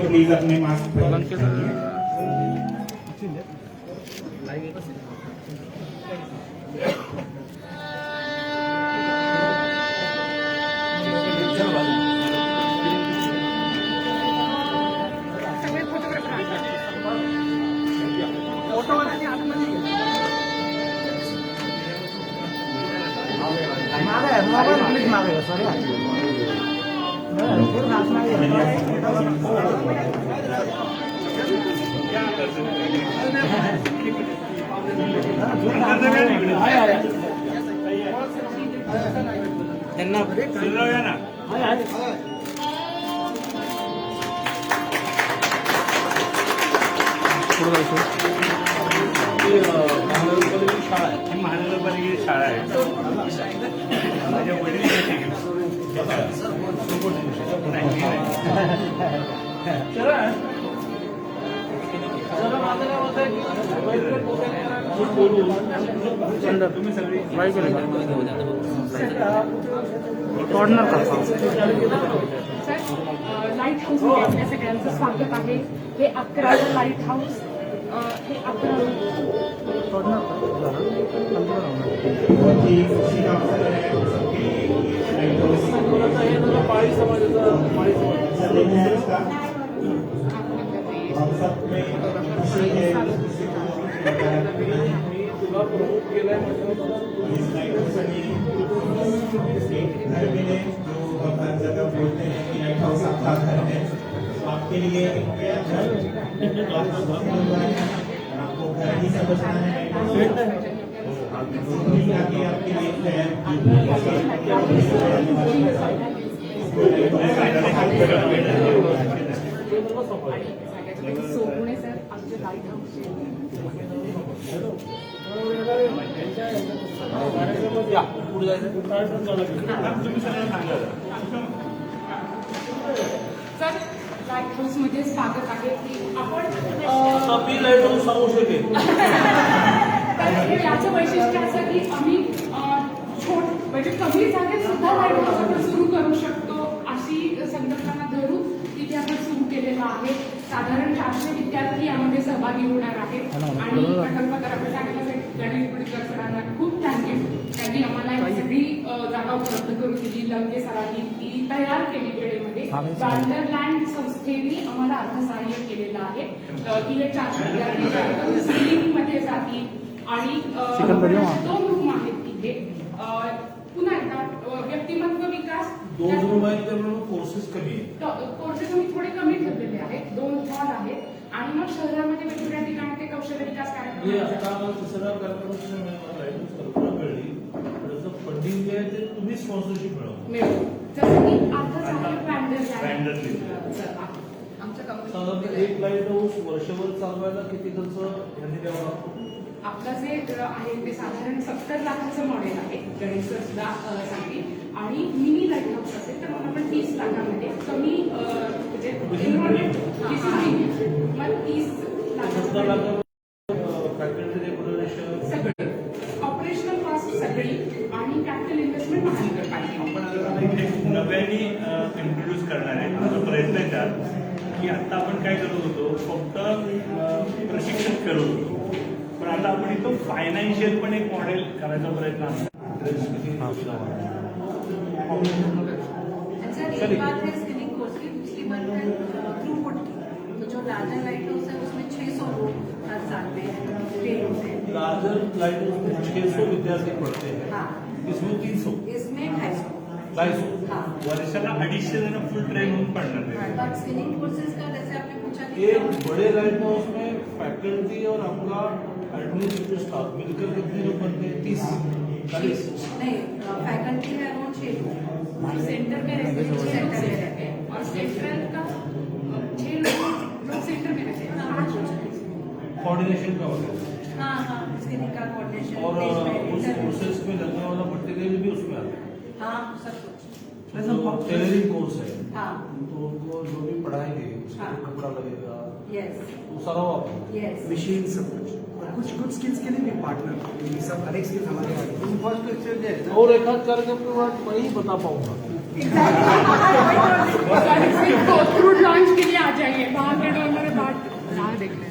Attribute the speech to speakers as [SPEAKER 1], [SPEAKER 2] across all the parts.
[SPEAKER 1] Please अपने mask महानगरपालिकेची शाळा आहे. माझ्या वडिलांसाठी तुम्ही सगळी
[SPEAKER 2] कॉर्नर लाईट हाऊस मध्ये आपल्या सगळ्यांचं स्वागत आहे. हे 11 लाईट हाऊस हे 11
[SPEAKER 1] आपके लिए आपको घर ही समझना है
[SPEAKER 2] सोपुणे सर आमचे light house sir light house मध्ये स्वागत आहे. आपण याचं वैशिष्ट्य असं की आम्ही म्हणजे कमी जागेत सुद्धा लाईट हाऊस आपण सुरू करू शकतो अशी संकल्पना धरून तिथे आपण सुरू केलेलं आहे. साधारण 400 विद्यार्थी यामध्ये सहभागी होणार आहेत आणि प्रकल्पकारांना सांगितलं गणेश पुणेकर सरांना खूप थँक्यू. त्यांनी आम्हाला सगळी जागा उपलब्ध करून दिली. लंके सरांनी ती तयार केली वेळेमध्ये. वांडरलँड संस्थेने आम्हाला अर्थसहाय्य केलेलं आहे की हे 400 विद्यार्थी स्किलिंग मध्ये जातील आणि 2 रूम आहेत तिथे. पुन्हा एकदा व्यक्तिमत्व विकास
[SPEAKER 3] 2 रूम आहेत त्यामुळे कोर्सेस कमी आहेत.
[SPEAKER 2] कोर्सेस मी थोडे कमी ठेवलेले आहेत. 2 हॉल आहेत आणि मग शहरामध्ये वेगवेगळ्या ठिकाणी ते कौशल्य विकास कार्यक्रम
[SPEAKER 3] फंडिंग जे आहे ते तुम्ही स्पॉन्सरशिप
[SPEAKER 2] मिळवू. जसं की अर्थसहाय्य
[SPEAKER 3] साधारण एक लाईट हाऊस वर्षभर चालवायला किती खर्च यांनी द्यावा लागतो?
[SPEAKER 2] आपलं जे आहे ते साधारण 70 लाखाचं मॉडेल आहे गणेश सुद्धा साठी आणि मिनी लाईट हाऊस असेल तर मग आपण 30 लाखामध्ये कमी म्हणजे मग 30 लाख
[SPEAKER 3] फॅकल्टी डेकोरेशन
[SPEAKER 2] सगळे ऑपरेशनल कॉस्ट सगळी आणि कॅपिटल इन्व्हेस्टमेंट महानगरपालिका.
[SPEAKER 1] आपण नव्याने इंट्रोड्यूस करणार आहे. आमचा प्रयत्न आहे की आता आपण काय करत होतो फक्त प्रशिक्षण करत होतो पण आता आपण इथं फायनान्शियल पण एक मॉडेल करायचा प्रयत्न आहे.
[SPEAKER 4] जो लार्जर लाइट हाउस है उसमें 600 लोग हर साल में ट्रेन होते हैं.
[SPEAKER 3] लार्जर लाइट हाउस में 600 विद्यार्थी पढ़ते हैं.
[SPEAKER 4] हाँ.
[SPEAKER 3] इसमें 300
[SPEAKER 4] इसमें 250. हाँ.
[SPEAKER 1] वर्षाला 250 जण फुल ट्रेन होऊन पडणार.
[SPEAKER 4] बट स्किलिंग कोर्सेज का जैसे आपने पूछा कि
[SPEAKER 3] एक बड़े लाइट हाउस में फैकल्टी और आपका एडमिनिस्ट्रेटिव स्टाफ मिलकर कितने लोग बनते हैं? 30-40
[SPEAKER 4] नहीं फैकल्टी है अराउंड 6 लोग.
[SPEAKER 2] सेंटर में
[SPEAKER 4] सेंटर में रहते हैं
[SPEAKER 2] और सेंट्रल का 6 लोग सेंटर में रहते हैं. 8
[SPEAKER 3] कोऑर्डिनेशन का होता है.
[SPEAKER 4] हाँ हाँ स्किलिंग का कोऑर्डिनेशन
[SPEAKER 3] और उस प्रोसेस में लगने वाला मटेरियल भी उसमें आता है.
[SPEAKER 4] हाँ सब कुछ.
[SPEAKER 3] टेलरिंग कोर्स है
[SPEAKER 4] हाँ.
[SPEAKER 3] तो उनको जो भी पढ़ाएंगे उसमें
[SPEAKER 4] हाँ.
[SPEAKER 3] कपड़ा लगेगा
[SPEAKER 4] यस
[SPEAKER 3] वो सारा वो आप
[SPEAKER 4] यस
[SPEAKER 3] मशीन सब कुछ
[SPEAKER 5] कुछ स्किल्स के लिए भी पार्टनर, ये सब अनेक स्किल्स हमारे हैं।
[SPEAKER 3] इंफ्रास्ट्रक्चर जो है और एक आध कार्यक्रम के बाद मैं ही बता पाऊंगा।
[SPEAKER 2] फ्रूट लॉन्च के लिए आ जाइए, $100 बाट यहाँ देख लें।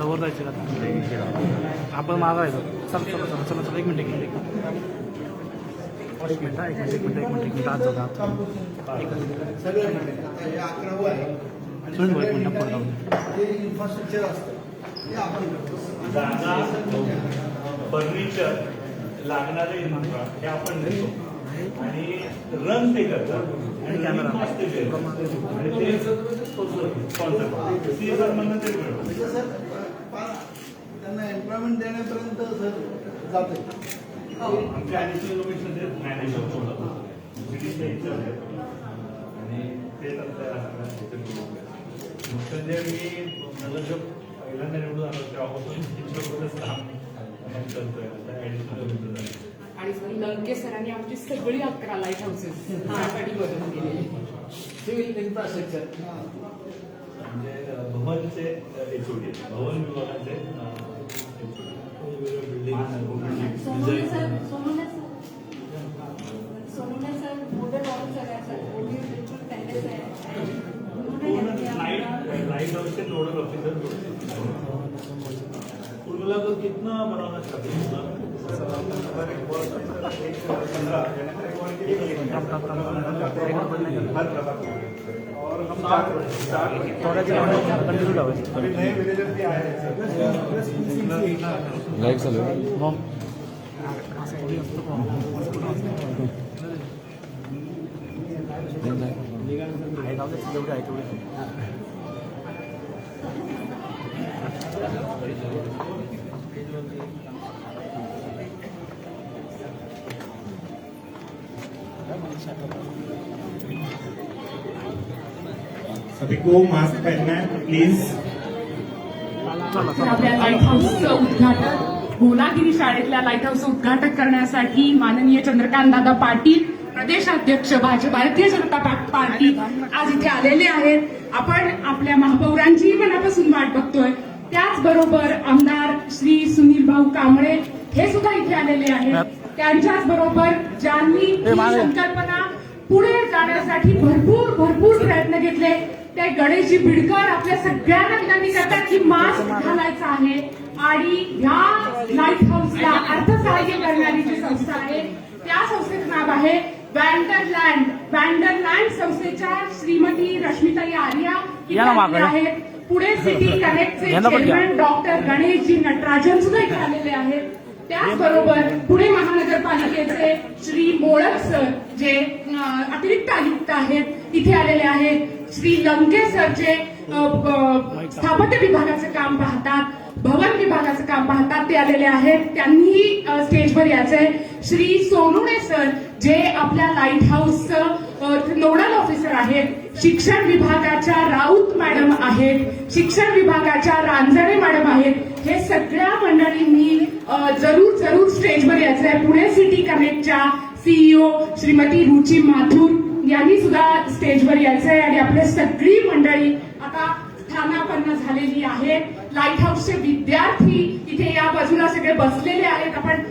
[SPEAKER 6] वर जायचं का आपण मागायचं. चल चल चल चल चल एक मिनिट आज जाऊ आज
[SPEAKER 5] सगळं 11 आहे
[SPEAKER 6] सुन एक मिनिट पुढे जाऊ.
[SPEAKER 5] ते इन्फ्रास्ट्रक्चर असतं ते आपण करतो.
[SPEAKER 1] जागा, फर्निचर, लागणारे इन्फ्रा हे आपण देतो आणि रन ते करतात आणि cost ते देतात. आणि ते स्पॉन्सर CSR मधनं ते मिळतं.
[SPEAKER 5] म्हणजे सर त्यांना एम्प्लॉयमेंट देण्यापर्यंत सर जाते.
[SPEAKER 1] आमच्या ॲडिशनल लोकेशन मॅनेजर आणि ते म्हणजे मी मला जो पहिल्यांदा निवडून आलो तेव्हापासून तिच्याबरोबरच काम करतोय आता ॲडिशनल लोकेशन झाले.
[SPEAKER 2] आणि सर लंके सरांनी आमची सगळी 11 लाईट हाऊसेस त्यासाठी बदलून केलेली.
[SPEAKER 3] सिव्हिल इन्फ्रास्ट्रक्चर
[SPEAKER 1] म्हणजे भवनचे HOD, भवन विभागाचे
[SPEAKER 4] सोनवणे सर
[SPEAKER 1] बिल्डिंग
[SPEAKER 4] मोठे ऑफिसर आहे सर, मोठी बिलकुल पॅलेस आहे.
[SPEAKER 1] लाइट हाउस के नोडल ऑफिसर कुल मिलाकर कितना बनाना चाहते हैं? और हम
[SPEAKER 6] थोड्या दिवसांनी कंटिन्यू लावायचं.
[SPEAKER 1] अभी नए विलेजर भी आए हैं सर.
[SPEAKER 7] लाईव्ह चालू आहे.
[SPEAKER 6] मग आहे जाऊ दे, जेवढे आहे तेवढे.
[SPEAKER 8] सभी को मास्क पहनना है प्लीज.
[SPEAKER 2] तर आपल्या लाईट हाऊसचं उद्घाटन भोलागिरी शाळेतल्या लाईट हाऊसचं उद्घाटन करण्यासाठी माननीय चंद्रकांतदादा पाटील प्रदेशाध्यक्ष भारतीय जनता पार्टी आज इथे आलेले आहेत. आपण आपल्या महापौरांची मनापासून वाट बघतोय. त्याचबरोबर आमदार श्री सुनील भाऊ कांबळे हे सुद्धा इथे आलेले आहेत. त्यांच्याच बरोबर ज्यांनी ही संकल्पना पुढे जाण्यासाठी भरपूर प्रयत्न घेतले ते गणेशजी बिडकर आपल्या सगळ्यांना विनंती करतात की मास्क घालायचा आहे. आणि ह्या लाईट हाऊसला अर्थसहाय्य करणारी जी संस्था आहे त्या संस्थेचं नाव आहे वँडरलँड संस्थेच्या श्रीमती रश्मिताई आर्या आहेत. पुणे सिटी कनेक्टचे चेअरमन डॉक्टर गणेशजी नटराजन सुद्धा इथे आलेले आहेत. त्याचबरोबर पुणे महानगरपालिकेचे श्री मोळक सर जे अतिरिक्त आयुक्त आहेत इथे आलेले आहेत. श्री लंके सर जे स्थापत्य विभागाचं काम पाहतात, भवन विभागाचं काम पाहतात ते आलेले आहेत. त्यांनीही स्टेजवर यायचंय. श्री सोनुणे सर जे आपल्या लाईट हाऊसचं नोडल ऑफिसर आहेत. शिक्षण विभागाच्या राऊत मॅडम आहेत. शिक्षण विभागाच्या रांजणे मॅडम आहेत. हे सगळ्या मंडळींनी जरूर स्टेजवर यायचंय. पुणे सिटी कनेक्टच्या CEO श्रीमती रुची माथुर यांनी सुद्धा स्टेजवर यायचंय. आणि आपली सगळी मंडळी आता स्थानापन्न झालेली आहेत. लाईट हाऊसचे विद्यार्थी इथे या बाजूला सगळे बसलेले आहेत. आपण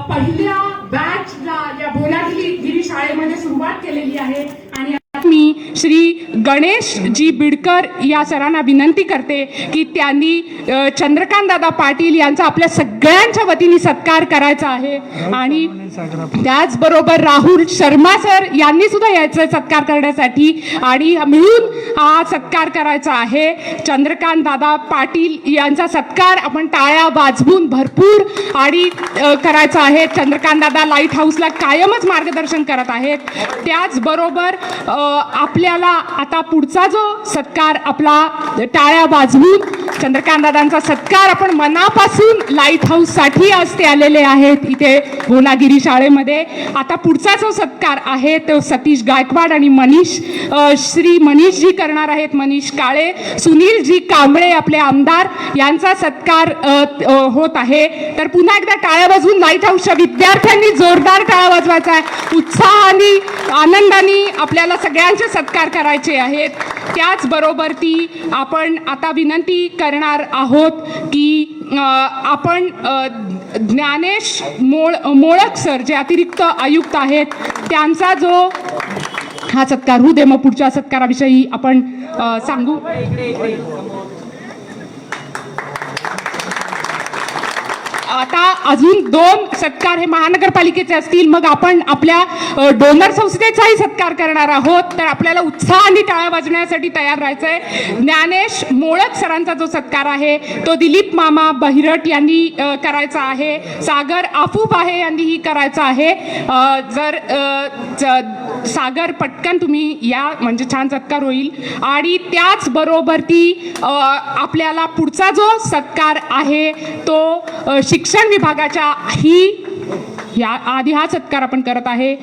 [SPEAKER 2] पहिल्या बॅचला या भोलागिरी शाळेमध्ये सुरुवात केलेली आहे. आणि मी श्री गणेशजी बिडकर या सरांना विनंती करते की त्यांनी चंद्रकांतदादा पाटील यांचा आपल्या सगळ्यांच्या वतीने सत्कार करायचा आहे. आणि त्याचबरोबर राहुल शर्मा सर यांनी सुद्धा यायचं सत्कार करण्यासाठी आणि मिळून हा सत्कार करायचा आहे. चंद्रकांतदादा पाटील यांचा सत्कार आपण टाळ्या वाजवून भरपूर आणि करायचा आहे. चंद्रकांतदादा लाईट हाऊसला कायमच मार्गदर्शन करत आहेत. त्याचबरोबर आपल्याला आता पुढचा जो सत्कार आपला टाळ्या वाजवून चंद्रकांतदादांचा सत्कार आपण मनापासून लाईट हाऊससाठी आज ते आलेले आहेत इथे भोलागिरी शाळेमध्ये. आता पुढचा जो सत्कार आहे तो सतीश गायकवाड आणि श्री मनीषजी करणार आहेत. मनीष काळे, सुनीलजी कांबळे आपले आमदार यांचा सत्कार होत आहे. तर पुन्हा एकदा टाळ्या वाजवून लाईट हाऊसच्या विद्यार्थ्यांनी जोरदार टाळ्या वाजवायचा आहे. उत्साहाने आनंदाने आपल्याला सगळ्यांचे सत्कार करायचे आहेत. त्याचबरोबर आपण आता विनंती करणार आहोत की आपण ज्ञानेश मोळक सर जे अतिरिक्त आयुक्त आहेत त्यांचा जो हा सत्कार होऊ दे, मग पुढच्या सत्काराविषयी आपण सांगू. आता अजून 2 सत्कार हे महानगरपालिकेचे असतील, मग आपण आपल्या डोनर संस्थेचाही सत्कार करणार आहोत. तर आपल्याला उत्साह आणि टाळ्या वाजवण्यासाठी तयार राहायचंय. ज्ञानेश मोळक सरांचा जो सत्कार आहे तो दिलीप मामा बहिरट यांनी करायचा आहे. सागर आफूफ आहे यांनीही करायचा आहे. सागर पटकन तुम्ही या, म्हणजे छान सत्कार होईल. आणि त्याचबरोबर आपल्याला पुढचा जो सत्कार आहे तो शिक्षण विभागाच्या आधी हा सत्कार आपण करत आहे.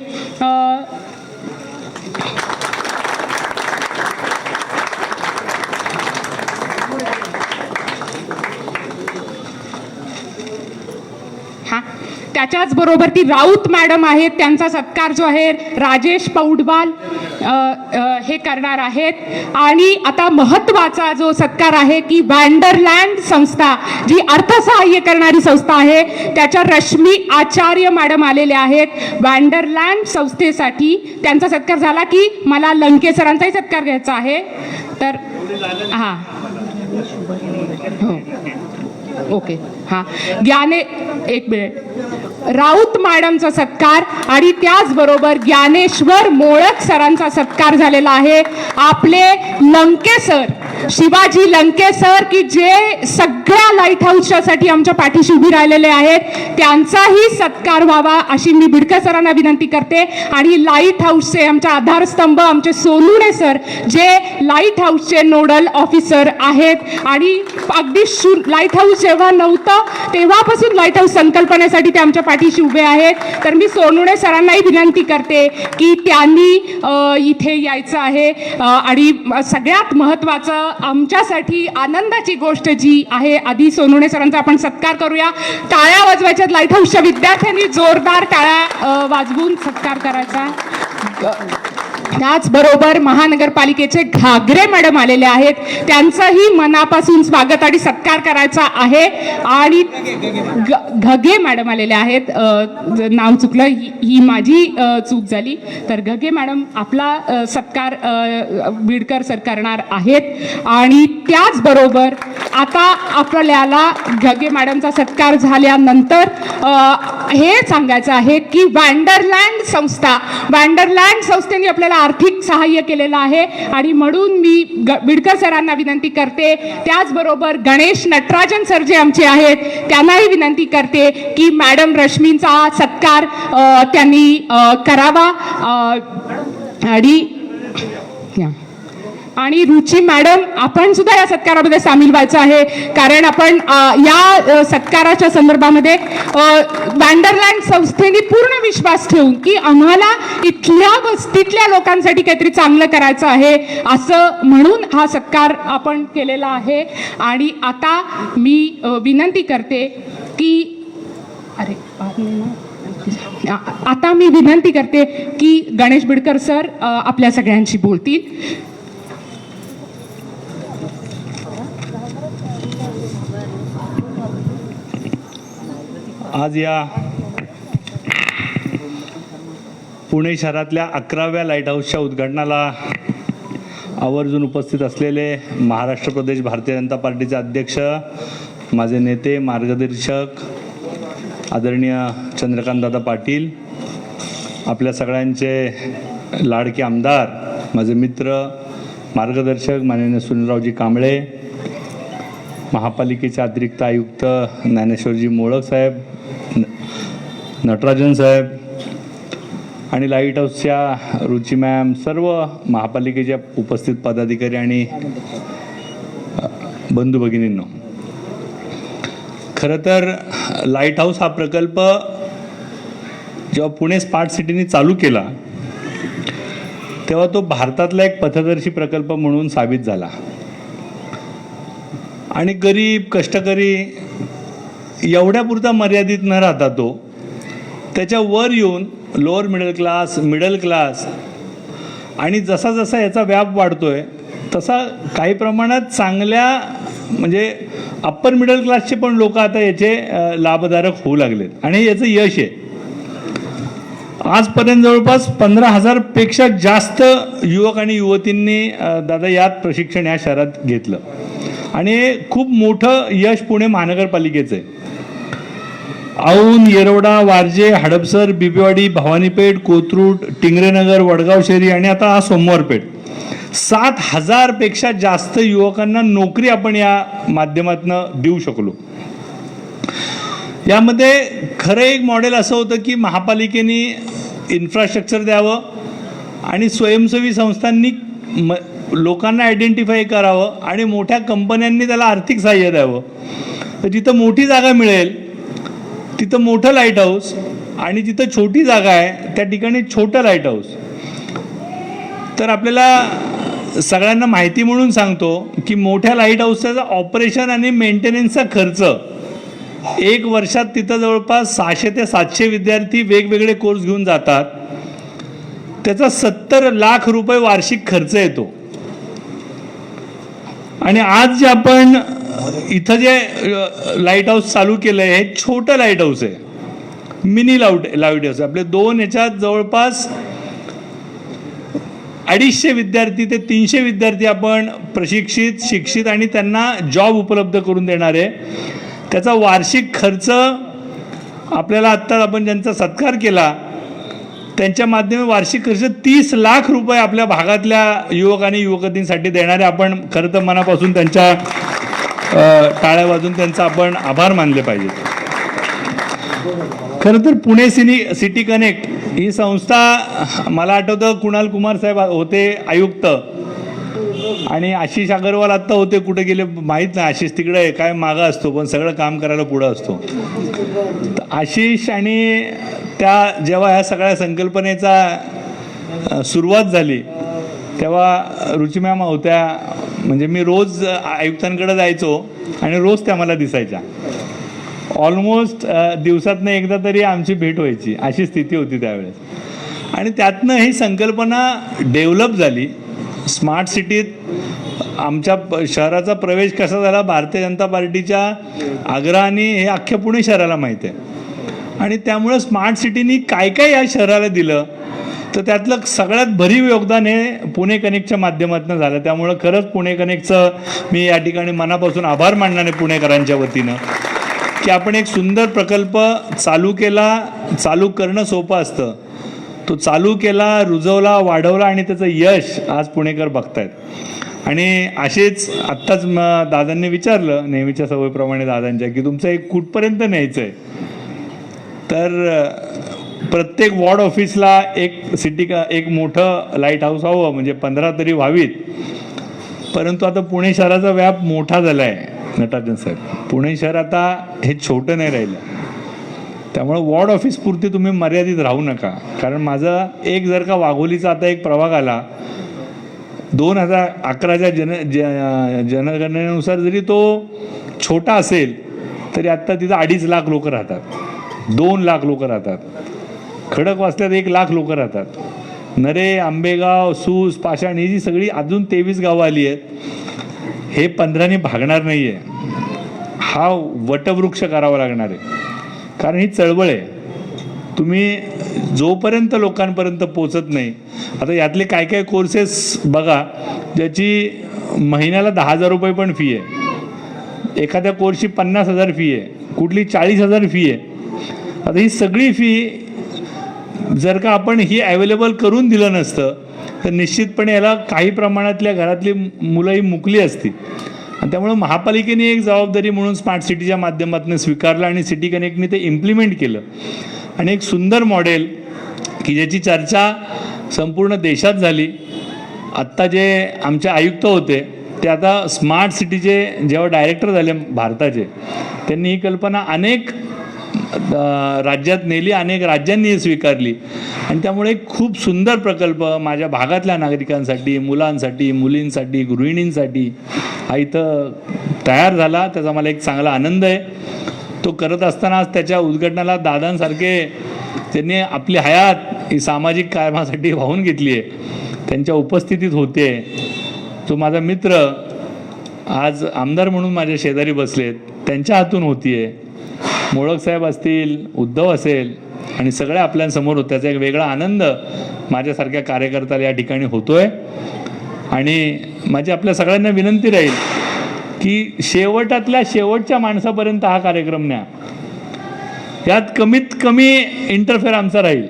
[SPEAKER 2] त्याच्याच बरोबर राऊत मॅडम आहेत, त्यांचा सत्कार जो आहे राजेश पौडवाल हे करणार आहेत. आणि आता महत्त्वाचा जो सत्कार आहे की वंडरलँड संस्था जी अर्थसहाय्य करणारी संस्था आहे त्याच्या रश्मी आचार्य मॅडम आलेल्या आहेत. वंडरलँड संस्थेसाठी त्यांचा सत्कार झाला की मला लंके सरांचाही सत्कार घ्यायचा आहे. तर हां हो ओके हां एक मिनिट. राऊत मॅडमचा सत्कार आणि त्याचबरोबर ज्ञानेश्वर मोळक सरांचा सत्कार झालेला आहे. आपले लंके सर, शिवाजी लंके सर की जे सगळ्या लाईट हाऊसच्यासाठी आमच्या पाठीशी उभी राहिलेले आहेत, त्यांचाही सत्कार व्हावा अशी मी बिडकर सरांना विनंती करते. आणि लाईट हाऊसचे आमचे आधारस्तंभ आमचे सोनुणे सर जे लाईट हाऊसचे नोडल ऑफिसर आहेत आणि अगदी लाईट हाऊस जेव्हा नव्हतं तेव्हापासून लाईट हाऊस संकल्पनेसाठी ते आमच्या पाठीशी उभे आहेत. तर मी सोनुणे सरांनाही विनंती करते की त्यांनी इथे यायचं आहे. आणि सगळ्यात महत्त्वाचं आमच्यासाठी आनंदाची गोष्ट जी आहे, आधी सोनुणे सरांचा आपण सत्कार करूया. टाळ्या वाजवायच्यात. लाईट हाऊसच्या विद्यार्थ्यांनी जोरदार टाळ्या वाजवून सत्कार करायचा. त्याचबरोबर महानगरपालिकेचे घागरे मॅडम आलेले आहेत, त्यांचंही मनापासून स्वागत आणि सत्कार करायचा आहे. आणि घगे मॅडम आलेले आहेत, नाव चुकलं, ही माझी चूक झाली. तर घगे मॅडम आपला सत्कार बिडकर सर करणार आहेत. आणि त्याचबरोबर आता आपल्याला घगे मॅडमचा सत्कार झाल्यानंतर हे सांगायचं आहे की वंडरलँड संस्थेने आपल्याला आर्थिक सहाय्य केलेलं आहे. आणि म्हणून मी बिडकर सरांना विनंती करते, त्याचबरोबर गणेश नटराजन सर जे आमचे आहेत त्यांनाही विनंती करते की मॅडम रश्मींचा सत्कार त्यांनी करावा. आणि रुची मॅडम आपण सुद्धा या सत्कारामध्ये सामील व्हायचं आहे, कारण आपण या सत्काराच्या संदर्भामध्ये वंडरलँड संस्थेने पूर्ण विश्वास ठेवून की आम्हाला इथल्या वस्तीतल्या लोकांसाठी काहीतरी चांगलं करायचं आहे असं म्हणून हा सत्कार आपण केलेला आहे. आणि आता मी विनंती करते की आता मी विनंती करते की गणेश बिडकर सर आपल्या सगळ्यांशी बोलतील.
[SPEAKER 1] आज या पुणे शहरातल्या 11व्या लाईट हाऊसच्या उद्घाटनाला आवर्जून उपस्थित असलेले महाराष्ट्र प्रदेश भारतीय जनता पार्टीचे अध्यक्ष, माझे नेते, मार्गदर्शक आदरणीय चंद्रकांतदादा पाटील, आपल्या सगळ्यांचे लाडके आमदार, माझे मित्र, मार्गदर्शक माननीय सुनीलरावजी कांबळे, महापालिकेचे अतिरिक्त आयुक्त ज्ञानेश्वरजी मोळक साहेब, नटराजन साहेब आणि लाईट हाऊसच्या रुची मॅम, सर्व महापालिकेच्या उपस्थित पदाधिकारी आणि बंधू भगिनींनो, खरं तर लाईट हाऊस हा प्रकल्प जेव्हा पुणे स्मार्ट सिटीने चालू केला तेव्हा तो भारतातला एक पथदर्शी प्रकल्प म्हणून साबित झाला. आणि गरीब कष्टकरी एवढ्यापुरता मर्यादित न राहता तो त्याच्या वर येऊन lower middle class, middle class आणि जसा जसा याचा व्याप वाढतोय तसा काही प्रमाणात चांगल्या म्हणजे अप्पर मिडल क्लासचे पण लोक आता याचे लाभधारक होऊ लागलेत आणि याचं यश आहे. आजपर्यंत जवळपास 15,000 पेक्षा जास्त युवक आणि युवतींनी दादा यात प्रशिक्षण या शहरात घेतलं आणि खूप मोठं यश पुणे महानगरपालिकेचं आहे. औंध, येरवडा, वारजे, हडपसर, बिबीवाडी, भवानीपेठ, कोथरूड, टिंगरेनगर, वडगाव शहरी आणि आता हा सोमवारपेठ 7,000 पेक्षा जास्त युवकांना नोकरी आपण या माध्यमातून देऊ शकलो. यामध्ये खरं एक मॉडेल असं होतं की महापालिकेने इन्फ्रास्ट्रक्चर द्यावं आणि स्वयंसेवी संस्थांनी लोकांना आयडेंटिफाय करावं आणि मोठ्या कंपन्यांनी त्याला आर्थिक सहाय्य द्यावं. तर जिथं मोठी जागा मिळेल तिथं मोठं लाईट हाऊस आणि जिथं छोटी जागा आहे त्या ठिकाणी छोटं लाईट हाऊस. तर आपल्याला सगळ्यांना माहिती म्हणून सांगतो की मोठ्या लाईट हाऊसचा ऑपरेशन आणि मेंटेनन्सचा खर्च 1 वर्षात तिथं जवळपास 600 ते 700 विद्यार्थी वेगवेगळे कोर्स घेऊन जातात. त्याचा 70 लाख रुपये वार्षिक खर्च येतो. आणि आज जे आपण इथं जे लाईट हाऊस चालू केलं आहे हे छोटं लाईट हाऊस आहे, मिनी लाईट हाऊस. आपले 2 याच्यात जवळपास 250 विद्यार्थी ते 300 विद्यार्थी आपण प्रशिक्षित, शिक्षित आणि त्यांना जॉब उपलब्ध करून देणार आहे. त्याचा वार्षिक खर्च आपल्याला आत्ता आपण ज्यांचा सत्कार केला त्यांच्या माध्यमातून वार्षिक खर्च 30 लाख रुपये आपल्या भागातल्या युवक आणि युवतींसाठी देणारे. आपण खरं तर मनापासून त्यांच्या टाळ्या वाजून त्यांचा आपण आभार मानले पाहिजेत. खरं तर पुणे सिटी कनेक्ट ही संस्था मला आठवतं कुणाल कुमार साहेब होते आयुक्त आणि आशिष अगरवाल आत्ता होते, कुठे गेले माहीत नाही. आशिष तिकडे आहे काय मागं असतो पण सगळं काम करायला पुढं असतो. आशिष आणि त्या जेव्हा ह्या सगळ्या संकल्पनेचा सुरुवात झाली तेव्हा रुची मॅम होत्या. म्हणजे मी रोज आयुक्तांकडे जायचो आणि रोज त्या मला दिसायच्या. ऑलमोस्ट दिवसातनं एकदा तरी आमची भेट व्हायची अशी स्थिती होती त्यावेळेस. आणि त्यातनं ही संकल्पना डेव्हलप झाली. स्मार्ट सिटीत आमच्या शहराचा प्रवेश कसा झाला भारतीय जनता पार्टीच्या आग्रहाने हे अख्ख्या पुणे शहराला माहीत आहे. आणि त्यामुळं स्मार्ट सिटीनी काय काय या शहराला दिलं तर त्यातलं सगळ्यात भरीव योगदान हे पुणे कनेक्टच्या माध्यमातून झालं. त्यामुळं खरंच पुणे कनेक्टचं मी या ठिकाणी मनापासून आभार मानणार आहे पुणेकरांच्या वतीनं की आपण एक सुंदर प्रकल्प चालू केला. चालू करणं सोपं असतं, तो चालू केला, रुजवला, वाढवला आणि त्याचं यश आज पुणेकर बघतायत. आणि असेच आत्ताच दादांनी विचारलं नेहमीच्या सवयीप्रमाणे दादांच्या की तुमचं एक कुठपर्यंत न्यायचं आहे. तर प्रत्येक वॉर्ड ऑफिसला एक मोठं लाईट हाऊस हवं म्हणजे 15 तरी व्हावीत. परंतु आता पुणे शहराचा व्याप मोठा झाला आहे नटराजन साहेब. पुणे शहर आता हे छोटं नाही राहिलं. त्यामुळं वॉर्ड ऑफिसपुरती तुम्ही मर्यादित राहू नका. कारण माझं जर का वाघोलीचा आता एक प्रभाग आला 2011च्या जनगणनेनुसार जरी तो छोटा असेल तरी आत्ता तिथं 2.5 लाख लोक राहतात, 2 लाख लोक राहतात. खडकवासल्यात 1 लाख लोक राहतात. नरे, आंबेगाव, सूस, पाषाण ही जी सगळी अजून 23 गावं आली आहेत. हे 15नी भागणार नाही आहे. हा वटवृक्ष करावा लागणार आहे. कारण ही चळवळ आहे. तुम्ही जोपर्यंत लोकांपर्यंत पोचत नाही. आता यातले काय काय कोर्सेस बघा ज्याची महिन्याला 10,000 रुपये पण फी आहे. एखाद्या कोर्सची 50,000 फी आहे, कुठली 40,000 फी आहे. आता ही सगळी फी जर का आपण ही अवेलेबल करून दिलं नसतं तर निश्चितपणे याला काही प्रमाणातल्या घरातली मुलं ही मुकली असती. आणि त्यामुळं महापालिकेने एक जबाबदारी म्हणून स्मार्ट सिटीच्या माध्यमातून स्वीकारलं आणि सिटी कनेक्टने ते इम्प्लिमेंट केलं. आणि एक सुंदर मॉडेल की ज्याची चर्चा संपूर्ण देशात झाली. आत्ता जे आमचे आयुक्त होते ते आता स्मार्ट सिटीचे जेव्हा डायरेक्टर झाले भारताचे त्यांनी ही कल्पना अनेक राज्यात नेली, अनेक राज्यांनी स्वीकारली. आणि त्यामुळे एक खूप सुंदर प्रकल्प माझ्या भागातल्या नागरिकांसाठी, मुलांसाठी, मुलींसाठी, गृहिणींसाठी हा इथं तयार झाला. त्याचा मला एक चांगला आनंद आहे. तो करत असताना आज त्याच्या उद्घाटनाला दादांसारखे त्यांनी आपली हयात ही सामाजिक कामासाठी वाहून घेतली आहे त्यांच्या उपस्थितीत होते. जो माझा मित्र आज आमदार म्हणून माझ्या शेजारी बसलेत त्यांच्या हातून होतीये. मोळक साहेब असतील, उद्धव असेल आणि सगळ्या आपल्यासमोर होत, त्याचा एक वेगळा आनंद माझ्यासारख्या कार्यकर्त्याला या ठिकाणी होतोय. आणि माझी आपल्या सगळ्यांना विनंती राहील की शेवटातल्या शेवटच्या माणसापर्यंत हा कार्यक्रम न्या. यात कमीत कमी इंटरफेअर आमचा राहील.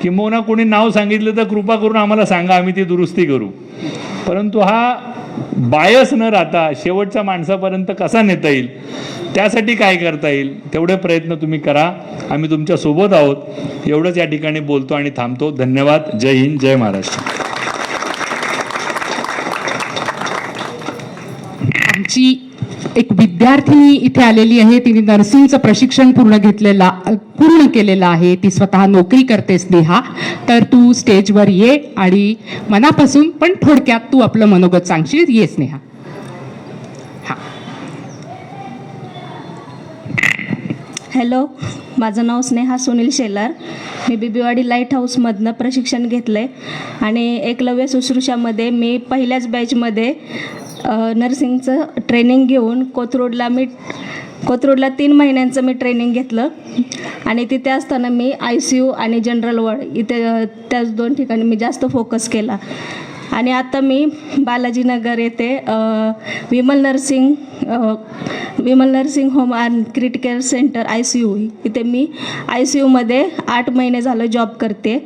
[SPEAKER 1] किंबहुना कोणी नाव सांगितलं तर कृपा करून आम्हाला सांगा, आम्ही ती दुरुस्ती करू. परंतु हा बायस न राहता शेवटच्या माणसापर्यंत कसा नेता येईल, त्यासाठी काय करता येईल तेवढे प्रयत्न तुम्ही करा. आम्ही तुमच्या सोबत आहोत. एवढंच या ठिकाणी बोलतो आणि थांबतो. धन्यवाद. जय हिंद, जय महाराष्ट्र.
[SPEAKER 2] आमची एक विद्यार्थिनी इथे आलेली आहे. तिने नर्सिंगचं प्रशिक्षण पूर्ण केलेलं आहे. ती स्वतः नोकरी करते. स्नेहा, तर तू स्टेजवर ये आणि मनापासून पण थोडक्यात तू आपलं मनोगत सांगशील. ये स्नेहा.
[SPEAKER 7] हॅलो, माझं नाव स्नेहा सुनील शेलार. मी बिबीवाडी लाईट हाऊसमधनं प्रशिक्षण घेतलं आहे आणि एकलव्य शुश्रूषामध्ये मी पहिल्याच बॅचमध्ये नर्सिंगचं ट्रेनिंग घेऊन कोथरूडला 3 महिन्यांचं मी ट्रेनिंग घेतलं आणि तिथे असताना मी ICU आणि जनरल वॉर्ड इथे त्याच 2 ठिकाणी मी जास्त फोकस केला. आणि आता मी बालाजीनगर येथे Vimal nursing home and critical centre ICU इथे मी ICUमध्ये 8 महिने झालं जॉब करते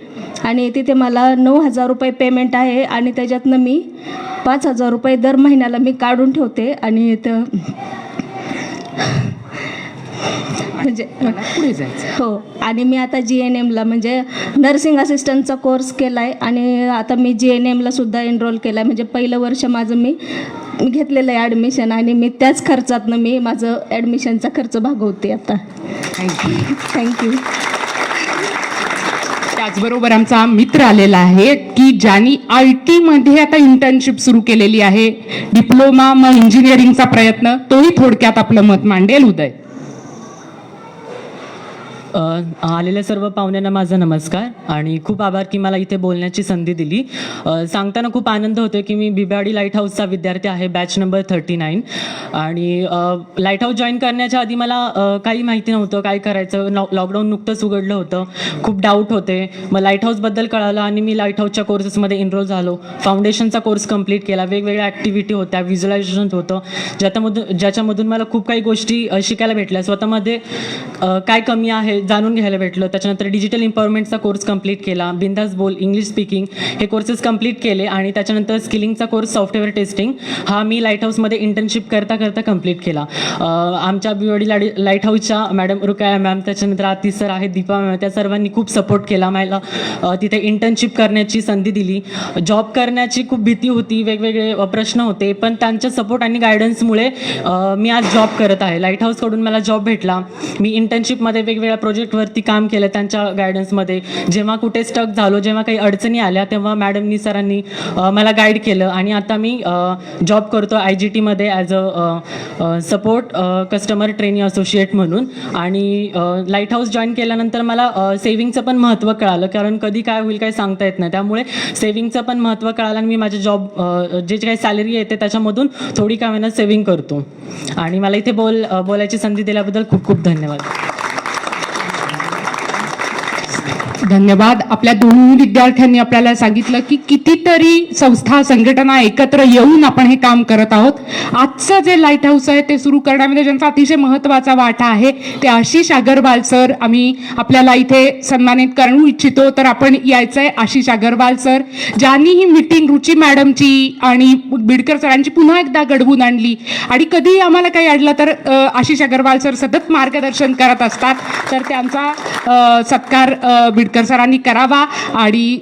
[SPEAKER 7] आणि तिथे मला 9,000 रुपये पेमेंट आहे आणि त्याच्यातनं मी 5,000 रुपये दर महिन्याला मी काढून ठेवते. आणि इथं म्हणजे
[SPEAKER 2] पुढे जायचं.
[SPEAKER 7] हो, आणि मी आता GNMला म्हणजे नर्सिंग असिस्टंटचा कोर्स केला आहे आणि आता मी GNMला सुद्धा एनरोल केला आहे. म्हणजे पहिलं वर्ष माझं मी घेतलेलं आहे ॲडमिशन आणि मी त्याच खर्चातनं मी माझं ॲडमिशनचा खर्च भागवते आता. थँक्यू.
[SPEAKER 2] त्याचबरोबर आमचा मित्र आलेला आहे की ज्यांनी IT मध्ये आता इंटर्नशिप सुरू केलेली आहे. डिप्लोमा मग इंजिनिअरिंगचा प्रयत्न, तोही थोडक्यात आपलं मत मांडेल. उदय.
[SPEAKER 9] आलेल्या सर्व पाहुण्यांना माझा नमस्कार आणि खूप आभार की मला इथे बोलण्याची संधी दिली. सांगताना खूप आनंद होतो की मी बिबवाडी लाईट हाऊसचा विद्यार्थी आहे, बॅच नंबर 39. आणि लाईट हाऊस जॉईन करण्याच्या आधी मला काही माहिती नव्हतं काय करायचं. लॉकडाऊन नुकतंच उघडलं होतं, खूप डाऊट होते. मग लाईट हाऊसबद्दल कळालं आणि मी लाईट हाऊसच्या कोर्सेसमध्ये एनरोल झालो. फाउंडेशनचा कोर्स कंप्लीट केला. वेगवेगळ्या ॲक्टिव्हिटी होत्या, व्हिज्युलायझेशन होतं, ज्याच्यामधून मला खूप काही गोष्टी शिकायला भेटल्या. स्वतःमध्ये काय कमी आहे जाणून घ्यायला भेटलं. त्याच्यानंतर डिजिटल एम्पॉवरमेंटचा कोर्स कंप्लीट केला. बिंदास बोल, इंग्लिश स्पीकिंग हे कोर्सेस कंप्लीट केले. आणि त्याच्यानंतर स्किलिंगचा कोर्स सॉफ्टवेअर टेस्टिंग हा मी लाईट हाऊसमध्ये इंटर्नशिप करता कंप्लीट केला. आमच्या बिवाडी लाईट हाऊसच्या मॅडम रुकाया मॅम, त्याच्यानंतर आतिश सर आहेत, दीपा मॅम, त्या सर्वांनी खूप सपोर्ट केला. मला तिथे इंटर्नशिप करण्याची संधी दिली. जॉब करण्याची खूप भीती होती, वेगवेगळे प्रश्न होते, पण त्यांच्या सपोर्ट आणि गायडन्समुळे मी आज जॉब करत आहे. लाईट हाऊसकडून मला जॉब भेटला. मी इंटर्नशिपमध्ये वेगवेगळ्या प्रोजेक्टवरती काम केलं त्यांच्या गायडन्समध्ये. जेव्हा कुठे स्टक झालो, जेव्हा काही अडचणी आल्या, तेव्हा मॅडमनी सरांनी मला गाईड केलं. आणि आता मी जॉब करतो IGTमध्ये as a support customer training associate म्हणून. आणि लाईट हाऊस जॉईन केल्यानंतर मला सेव्हिंगचं पण महत्त्व कळालं, कारण कधी काय होईल काही सांगता येत नाही. त्यामुळे सेव्हिंगचं पण महत्त्व कळालं आणि मी माझे जॉब जे काही सॅलरी येते त्याच्यामधून थोडी का होईना सेव्हिंग करतो. आणि मला इथे बोलायची संधी दिल्याबद्दल खूप खूप धन्यवाद.
[SPEAKER 2] धन्यवाद. आपल्या दोन्ही विद्यार्थ्यांनी आपल्याला सांगितलं की कितीतरी संस्था संघटना एकत्र येऊन आपण हे काम करत आहोत. आजचं जे लाईट हाऊस आहे ते सुरू करण्यामध्ये ज्यांचा अतिशय महत्त्वाचा वाटा आहे ते आशिष अगरवाल सर, आम्ही आपल्याला इथे सन्मानित करू इच्छितो. तर आपण यायचं आहे आशिष अगरवाल सर, ज्यांनी ही मीटिंग रुची मॅडमची आणि बिडकर सरांची पुन्हा एकदा घडवून आणली. आणि कधीही आम्हाला काही अडलं तर आशिष अगरवाल सर सतत मार्गदर्शन करत असतात. तर त्यांचा सत्कार बिडकर सरांनी करावा. आणि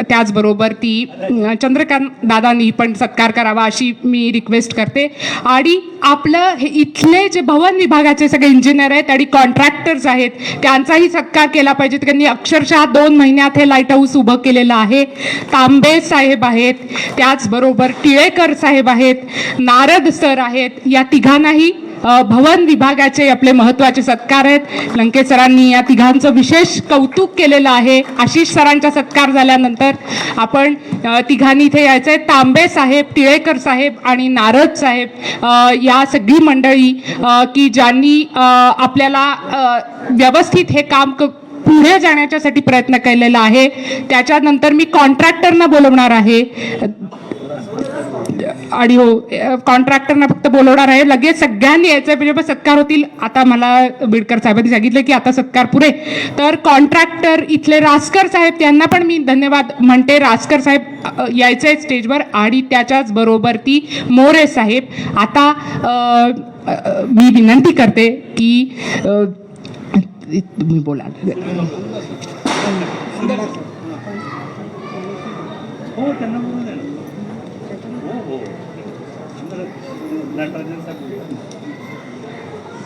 [SPEAKER 2] त्याचबरोबर ती चंद्रकांत दादांनी पण सत्कार करावा अशी मी रिक्वेस्ट करते. आणि आपलं हे इथले जे भवन विभागाचे सगळे इंजिनियर आहेत आणि कॉन्ट्रॅक्टर्स आहेत त्यांचाही सत्कार केला पाहिजे. त्यांनी अक्षरशः 2 महिन्यात हे लाईट हाऊस उभं केलेलं आहे. तांबे साहेब आहेत, त्याचबरोबर टिळेकर साहेब आहेत, नारद सर आहेत. या तिघांनाही भवन विभागाचे आपले महत्त्वाचे सत्कार आहेत. लंके सरांनी या तिघांचं विशेष कौतुक केलेलं आहे. आशिष सरांचा सत्कार झाल्यानंतर आपण तिघांनी इथे यायचं आहे. तांबे साहेब, टिळेकर साहेब आणि नारद साहेब या सगळी मंडळी की ज्यांनी आपल्याला व्यवस्थित हे काम पुढे जाण्याच्यासाठी प्रयत्न केलेला आहे. त्याच्यानंतर मी कॉन्ट्रॅक्टरना बोलवणार आहे आणि हो कॉन्ट्रॅक्टरना फक्त बोलवणार आहे. लगेच सगळ्यांनी यायचं म्हणजे पण सत्कार होतील. आता मला बिडकर साहेबांनी सांगितलं की आता सत्कार पुरे, तर कॉन्ट्रॅक्टर इथले रासकर साहेब त्यांना पण मी धन्यवाद म्हणते. रासकर साहेब यायचे स्टेजवर आणि त्याच्याच बरोबर ती मोरे साहेब. आता मी विनंती करते की तुम्ही बोला.
[SPEAKER 1] हो त्यांना बोलू द्या ना. हो नटराजन साहेब.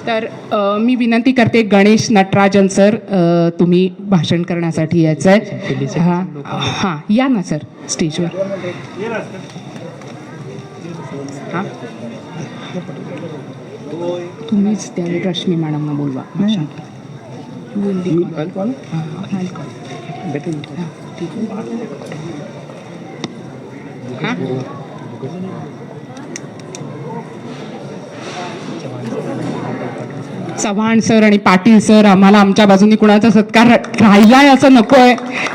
[SPEAKER 2] तर मी विनंती करते गणेश नटराजन सर तुम्ही भाषण करण्यासाठी यायचं आहे. हां या ना सर स्टेजवर. हां तुम्हीच त्या रश्मी मॅडमना बोलवा. चव्हाण सर आणि पाटील सर, आम्हाला आमच्या बाजूनी कुणाचा सत्कार राहिलाय असं नकोय.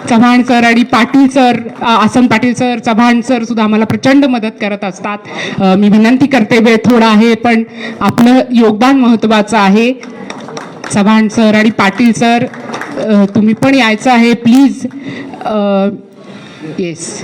[SPEAKER 2] चव्हाण सर आणि पाटील सर, आसन पाटील सर, चव्हाण सर सुद्धा आम्हाला प्रचंड मदत करत असतात. मी विनंती करते, वेळ थोडा आहे पण आपलं योगदान महत्त्वाचं आहे. चव्हाण सर आणि पाटील सर तुम्ही पण यायचं आहे प्लीज. येस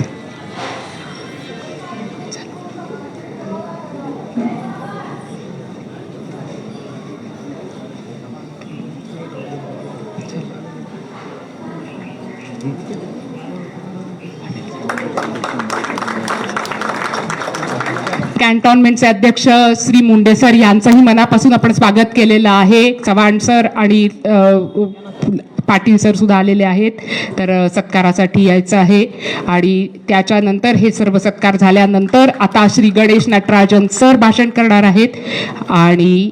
[SPEAKER 2] कॅन्टॉन्मेंटचे अध्यक्ष श्री मुंडे सर यांचंही मनापासून आपण स्वागत केलेलं आहे. चव्हाण सर आणि पाटील सर सुद्धा आलेले आहेत. तर सत्कारासाठी यायचं आहे आणि त्याच्यानंतर हे सर्व सत्कार झाल्यानंतर आता श्री गणेश नटराजन सर भाषण करणार आहेत. आणि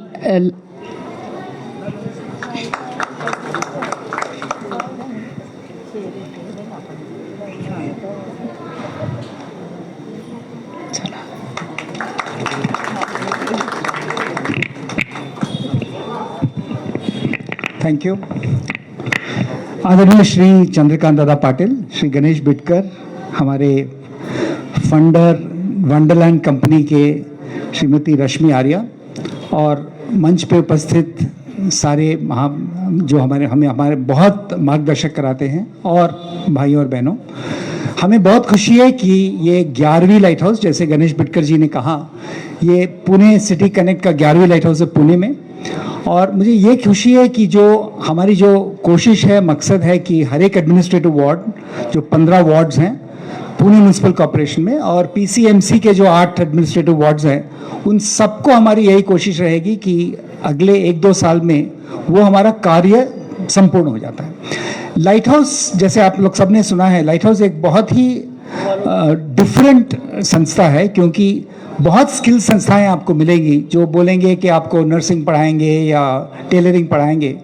[SPEAKER 10] थैंक यू. आदरणीय श्री चंद्रकांत दादा पाटिल, श्री गणेश बिटकर, हमारे फंडर वंडरलैंड कंपनी के श्रीमती रश्मि आर्या और मंच पे उपस्थित सारे जो हमारे बहुत मार्गदर्शक कराते हैं और भाइयों और बहनों, हमें बहुत खुशी है कि ये 11वीं लाइट हाउस, जैसे गणेश बिटकर जी ने कहा, ये पुणे सिटी कनेक्ट का 11वीं लाइट हाउस है पुणे में. और मुझे ये खुशी है कि जो हमारी जो कोशिश है, मकसद है कि हर एक एडमिनिस्ट्रेटिव वार्ड, जो 15 वार्ड्स हैं पुणे म्यूनसिपल कॉर्पोरेशन में, और पीसीएमसी के जो 8 एडमिनिस्ट्रेटिव वार्ड्स हैं, उन सबको हमारी यही कोशिश रहेगी कि अगले 1-2 साल में वो हमारा कार्य संपूर्ण हो जाता है. लाइट हाउस, जैसे आप लोग सबने सुना है, लाइट हाउस एक बहुत ही डिफरेंट संस्था है, क्योंकि बहुत स्किल संस्थाएं आपको मिलेगी जो बोलेंगे कि आपको नर्सिंग पढ़ाएंगे या टेलरिंग पढ़ाएंगे,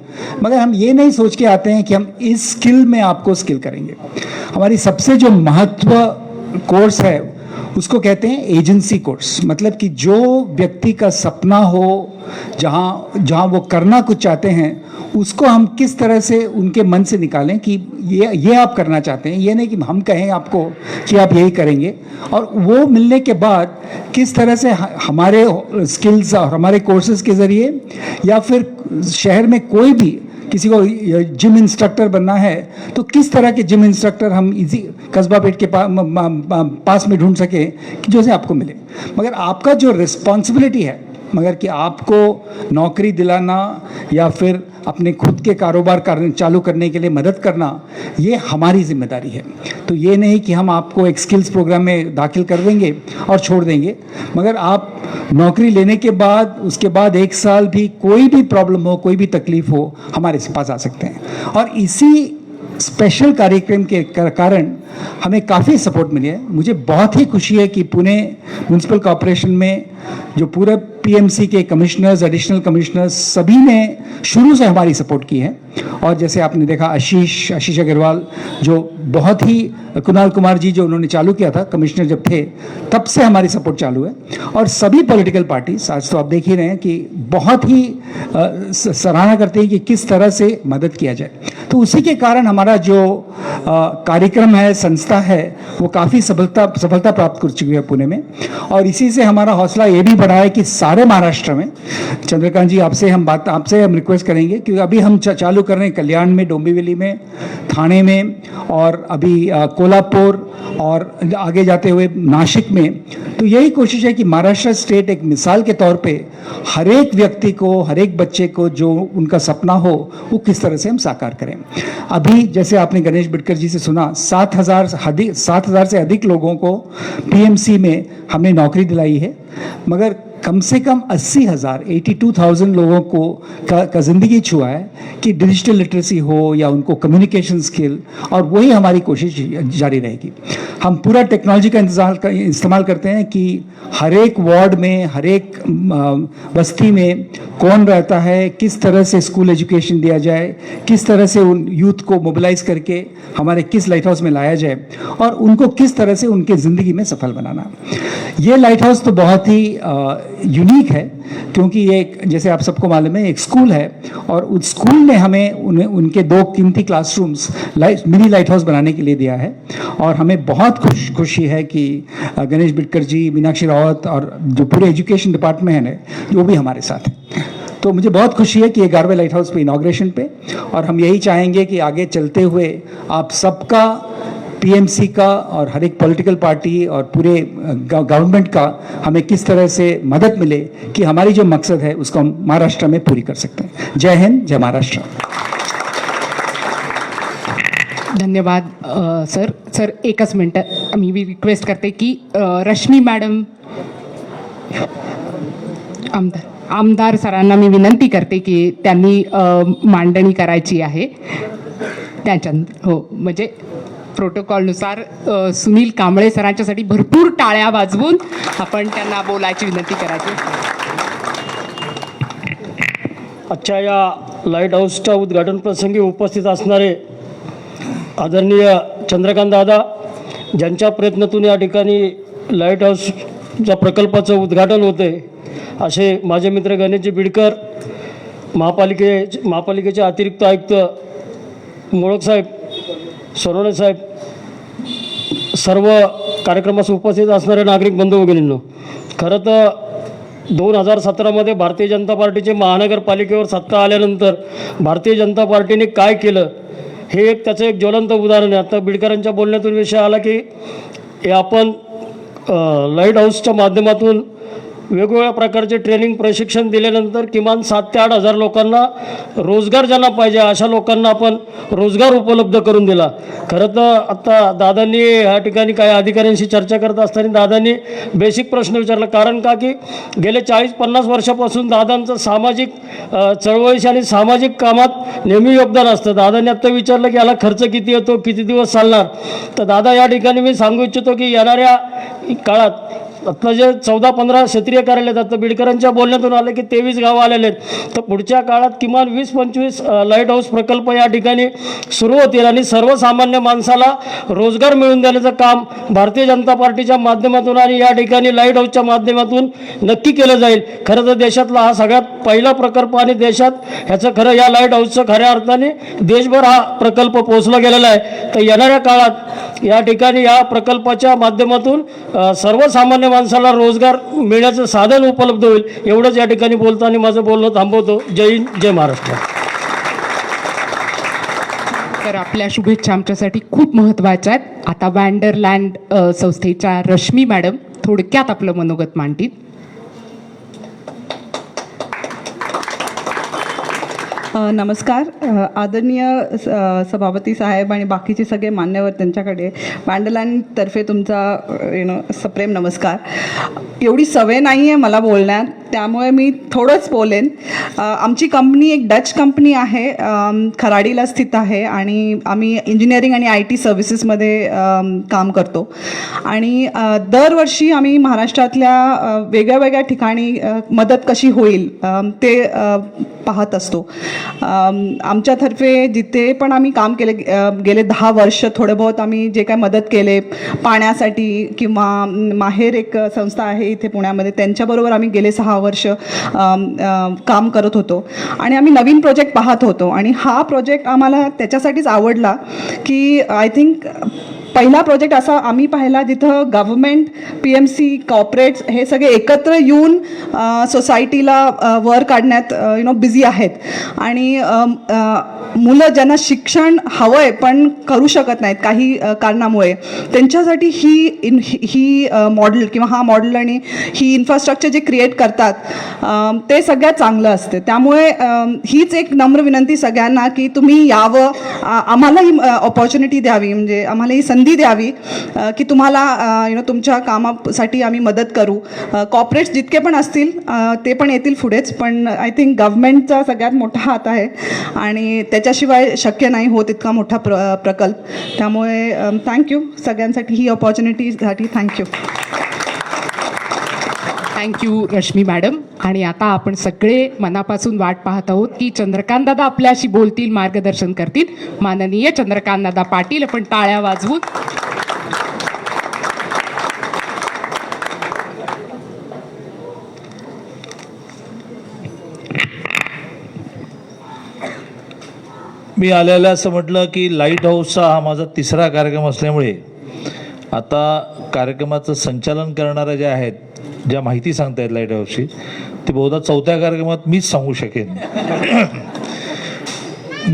[SPEAKER 10] मगर हम ये नहीं सोच के आते हैं कि हम इस स्किल में आपको स्किल करेंगे. हमारी सबसे जो महत्व कोर्स है उसको कहते हैं एजेंसी कोर्स. मतलब कि जो व्यक्ति का सपना हो, जहाँ वो करना कुछ चाहते हैं, उसको हम किस तरह से उनके मन से निकालें कि ये आप करना चाहते हैं. ये नहीं कि हम कहें आपको कि आप यही करेंगे, और वो मिलने के बाद किस तरह से हमारे स्किल्स और हमारे कोर्सेज के ज़रिए, या फिर शहर में कोई भी किसी को जिम इंस्ट्रक्टर बनना है तो किस तरह के जिम इंस्ट्रक्टर हम इजी कस्बा पेट के पास में ढूंढ सके कि जो से आपको मिले. मगर आपका जो रिस्पॉन्सिबिलिटी है, मगर कि आपको नौकरी दिलाना या फिर अपने खुद के कारोबार चालू करने के लिए मदद करना, ये हमारी जिम्मेदारी है. तो ये नहीं कि हम आपको एक स्किल्स प्रोग्राम में दाखिल कर देंगे और छोड़ देंगे, मगर आप नौकरी लेने के बाद, उसके बाद 1 साल भी कोई भी प्रॉब्लम हो, कोई भी तकलीफ हो, हमारे पास आ सकते हैं. और इसी स्पेशल कार्यक्रम के कारण हमें काफ़ी सपोर्ट मिली है। मुझे बहुत ही खुशी है कि पुणे म्यूनसिपल कॉरपोरेशन में जो पूरे पीएमसी के कमिश्नर्स, एडिशनल कमिश्नर्स सभी ने शुरू से हमारी सपोर्ट की है। और जैसे आपने देखा आशीष अग्रवाल जो बहुत ही, कुणाल कुमार जी जो उन्होंने चालू किया था कमिश्नर जब थे, तब से हमारी सपोर्ट चालू है। और सभी पॉलिटिकल पार्टीज आज तो आप देख ही रहे हैं कि बहुत ही सराहना करते हैं कि किस तरह से मदद किया जाए। तो उसी के कारण हमारा जो कार्यक्रम है, संस्था है, वो काफ़ी सफलता प्राप्त कर चुकी है पुणे में। और इसी से हमारा हौसला ये भी बढ़ा है कि सारे महाराष्ट्र में, चंद्रकांत जी आपसे हम रिक्वेस्ट करेंगे कि अभी हम चालू कर रहे हैं कल्याण में, डोंबिवली में, थाने में, और अभी कोल्हापुर और आगे जाते हुए नासिक में। तो यही कोशिश है कि महाराष्ट्र स्टेट एक मिसाल के तौर पे हर एक व्यक्ति को, हर एक बच्चे को जो उनका सपना हो वो किस तरह से हम साकार करें। अभी जैसे आपने गणेश बिडकर जी से सुना, 7,000 से अधिक लोगों को पीएमसी में हमने नौकरी दिलाई है, मगर कम से कम 82,000 लोगों को का जिंदगी छुआ है कि डिजिटल लिटरेसी हो या उनको कम्युनिकेशन स्किल, और वही हमारी कोशिश जारी रहेगी। हम पूरा टेक्नोलॉजी का इस्तेमाल करते हैं कि हर एक वार्ड में, हर एक बस्ती में कौन रहता है, किस तरह से स्कूल एजुकेशन दिया जाए, किस तरह से उन यूथ को मोबिलाइज करके हमारे किस लाइट हाउस में लाया जाए और उनको किस तरह से उनके ज़िंदगी में सफल बनाना। ये लाइट हाउस तो बहुत ही यूनिक है, क्योंकि ये जैसे आप सबको मालूम है एक स्कूल है, और उस स्कूल ने हमें उनके 2 कीमती क्लासरूम्स मिनी लाइट हाउस बनाने के लिए दिया है। और हमें बहुत खुशी है कि गणेश बिडकर जी, मीनाक्षी रावत और जो पूरे एजुकेशन डिपार्टमेंट है जो भी हमारे साथ हैं। तो मुझे बहुत खुशी है कि 11वें लाइट हाउस पे इनॉग्रेशन पे, और हम यही चाहेंगे कि आगे चलते हुए आप सबका, पीएमसी का और हर एक पॉलिटिकल पार्टी और पूरे गवर्नमेंट का हमें किस तरह से मदद मिले कि हमारी जो मकसद है उसको हम महाराष्ट्र में पूरी कर सकते हैं। जय हिंद, जय महाराष्ट्र।
[SPEAKER 2] धन्यवाद सर एकच मिनटं मी रिक्वेस्ट करते की रश्मी मॅडम, आमदार सरांना मी विनंती करते की त्यांनी मांडणी करायची आहे त्यांच्या, हो म्हणजे प्रोटोकॉलनुसार सुनील कांबळे सरांच्यासाठी भरपूर टाळ्या वाजवून आपण त्यांना बोलायची विनंती करायची।
[SPEAKER 11] आजच्या या लाईट हाऊसच्या उद्घाटन प्रसंगी उपस्थित असणारे आदरणीय चंद्रकांत दादा, ज्यांच्या प्रयत्नातून या ठिकाणी लाईट हाऊसच्या प्रकल्पाचं उद्घाटन होते, असे माझे मित्र गणेशजी बिडकर, महापालिकेचे अतिरिक्त आयुक्त मोळक साहेब, सोनवणे साहेब, सर्व कार्यक्रमास उपस्थित असणारे नागरिक बंधू भगिनींनो, खरं तर 2017मध्ये भारतीय जनता पार्टीचे महानगरपालिकेवर सत्ता आल्यानंतर भारतीय जनता पार्टीने काय केलं हे त्याचं एक ज्वलंत उदाहरण आहे। आता बिडकरांच्या बोलण्यातून विषय आला की हे आपण लाईट हाऊसच्या माध्यमातून वेगवेगळ्या प्रकारचे ट्रेनिंग प्रशिक्षण दिल्यानंतर किमान 7 ते 8 हजार लोकांना रोजगार ज्यांना पाहिजे अशा लोकांना आपण रोजगार उपलब्ध करून दिला। खरं तर आता दादांनी ह्या ठिकाणी काही अधिकाऱ्यांशी चर्चा करत असताना दादांनी बेसिक प्रश्न विचारला, कारण का की गेले 40-50 वर्षापासून दादांचं सामाजिक चळवळीशी आणि सामाजिक कामात नेहमी योगदान असतं। दादांनी आत्ता विचारलं की याला खर्च किती येतो, किती दिवस चालणार, तर दादा या ठिकाणी मी सांगू इच्छितो की येणाऱ्या काळात आता जे 14-15 क्षेत्रीय कार्यालय आहेत, आता बिडकरांच्या बोलण्यातून आलं की 23 गावं आलेले आहेत, तर पुढच्या काळात किमान 20-25 लाईट हाऊस प्रकल्प या ठिकाणी सुरू होतील आणि सर्वसामान्य माणसाला रोजगार मिळवून देण्याचं काम भारतीय जनता पार्टीच्या माध्यमातून आणि या ठिकाणी लाईट हाऊसच्या माध्यमातून नक्की केलं जाईल। खरं तर देशातला हा सगळ्यात पहिला प्रकल्प आणि देशात ह्याचं खरं या लाईट हाऊसचं खऱ्या अर्थाने देशभर हा प्रकल्प पोहोचला गेलेला आहे। तर येणाऱ्या काळात या ठिकाणी या प्रकल्पाच्या माध्यमातून सर्वसामान्य माणसाला रोजगार मिळण्याचं साधन उपलब्ध होईल, एवढंच या ठिकाणी बोलताना माझं बोलणं थांबवतो। जय हिंद, जय महाराष्ट्र।
[SPEAKER 2] तर आपल्या शुभेच्छा आमच्यासाठी खूप महत्त्वाच्या आहेत। आता वंडरलँड संस्थेच्या रश्मी मॅडम थोडक्यात आपलं मनोगत मांडतील।
[SPEAKER 12] नमस्कार, आदरणीय सभापती साहेब आणि बाकीचे सगळे मान्यवर त्यांच्याकडे वंडरलँडतर्फे तुमचा सप्रेम नमस्कार। एवढी सवय नाही आहे मला बोलण्यात, त्यामुळे मी थोडंच बोलेन. आमची कंपनी एक डच कंपनी आहे, खराडीला स्थित आहे आणि आम्ही इंजिनिअरिंग आणि IT सर्व्हिसेसमध्ये काम करतो. आणि दरवर्षी आम्ही महाराष्ट्रातल्या वेगळ्या वेगळ्या ठिकाणी मदत कशी होईल ते पाहत असतो. आमच्यातर्फे जिथे पण आम्ही काम केले गेले 10 वर्ष थोडं बहुत आम्ही जे काय मदत केले पाण्यासाठी किंवा माहेर एक संस्था आहे इथे पुण्यामध्ये, त्यांच्याबरोबर आम्ही गेले 6 वर्ष काम करत होतो आणि आम्ही नवीन प्रोजेक्ट पाहत होतो. आणि हा प्रोजेक्ट आम्हाला त्याच्यासाठीच आवडला की आय थिंक पहिला प्रोजेक्ट असा आम्ही पाहिला जिथं गव्हर्मेंट, PMC, कॉर्पोरेट्स हे सगळे एकत्र येऊन सोसायटीला वर काढण्यात बिझी आहेत. आणि मुलं ज्यांना शिक्षण हवं आहे पण करू शकत नाहीत काही कारणामुळे, त्यांच्यासाठी ही मॉडेल किंवा हा मॉडेल आणि ही इन्फ्रास्ट्रक्चर जे क्रिएट करतात ते सगळ्यात चांगलं असते. त्यामुळे हीच एक नम्र विनंती सगळ्यांना की तुम्ही यावं, आम्हाला ही ऑपॉर्च्युनिटी द्यावी, म्हणजे आम्हाला ही संधी द्यावी की तुम्हाला तुमच्या कामासाठी आम्ही मदत करू. कॉर्पोरेट्स जितके पण असतील ते पण येतील पुढेच, पण आय थिंक गव्हर्नमेंटचा सगळ्यात मोठा हात आहे आणि त्याच्याशिवाय शक्य नाही होत इतका मोठा प्रकल्प. त्यामुळे थँक्यू सगळ्यांसाठी, ही ऑपॉर्च्युनिटीसाठी थँक्यू.
[SPEAKER 2] Thank you Rashmi madam. आणि आता आपण सगळे मनापासून वाट पाहत आहोत की चंद्रकांत दादा आपल्याशी बोलतील, मार्गदर्शन करतील. माननीय चंद्रकांत दादा पाटील, आपण टाळ्या वाजवून.
[SPEAKER 3] मी आल्याला असं म्हटलं की लाईट हाऊसचा हा माझा 3रा कार्यक्रम असल्यामुळे आता कार्यक्रमाचं संचालन करणाऱ्या ज्या आहेत, ज्या माहिती सांगतायत लाईट हाऊसची, ते बहुधा 4थ्या कार्यक्रमात मीच सांगू शकेन.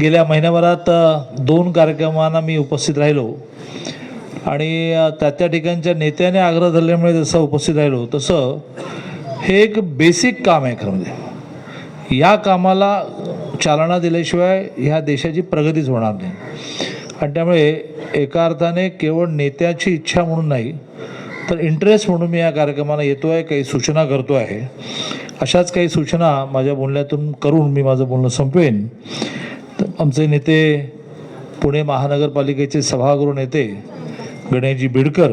[SPEAKER 3] गेल्या महिन्याभरात 2 कार्यक्रमांना मी उपस्थित राहिलो आणि त्या ठिकाणच्या नेत्याने आग्रह धरल्यामुळे जसं उपस्थित राहिलो तसं हे एक बेसिक काम आहे. खरं म्हणजे या कामाला चालना दिल्याशिवाय ह्या देशाची प्रगतीच होणार नाही. आणि त्यामुळे एका अर्थाने केवळ नेत्याची इच्छा म्हणून नाही तर इंटरेस्ट म्हणून मी या कार्यक्रमाला येतो आहे, काही सूचना करतो आहे. अशाच काही सूचना माझ्या बोलण्यातून करून मी माझं बोलणं संपवेन. आमचे नेते, पुणे महानगरपालिकेचे सभागृह नेते गणेशजी बिडकर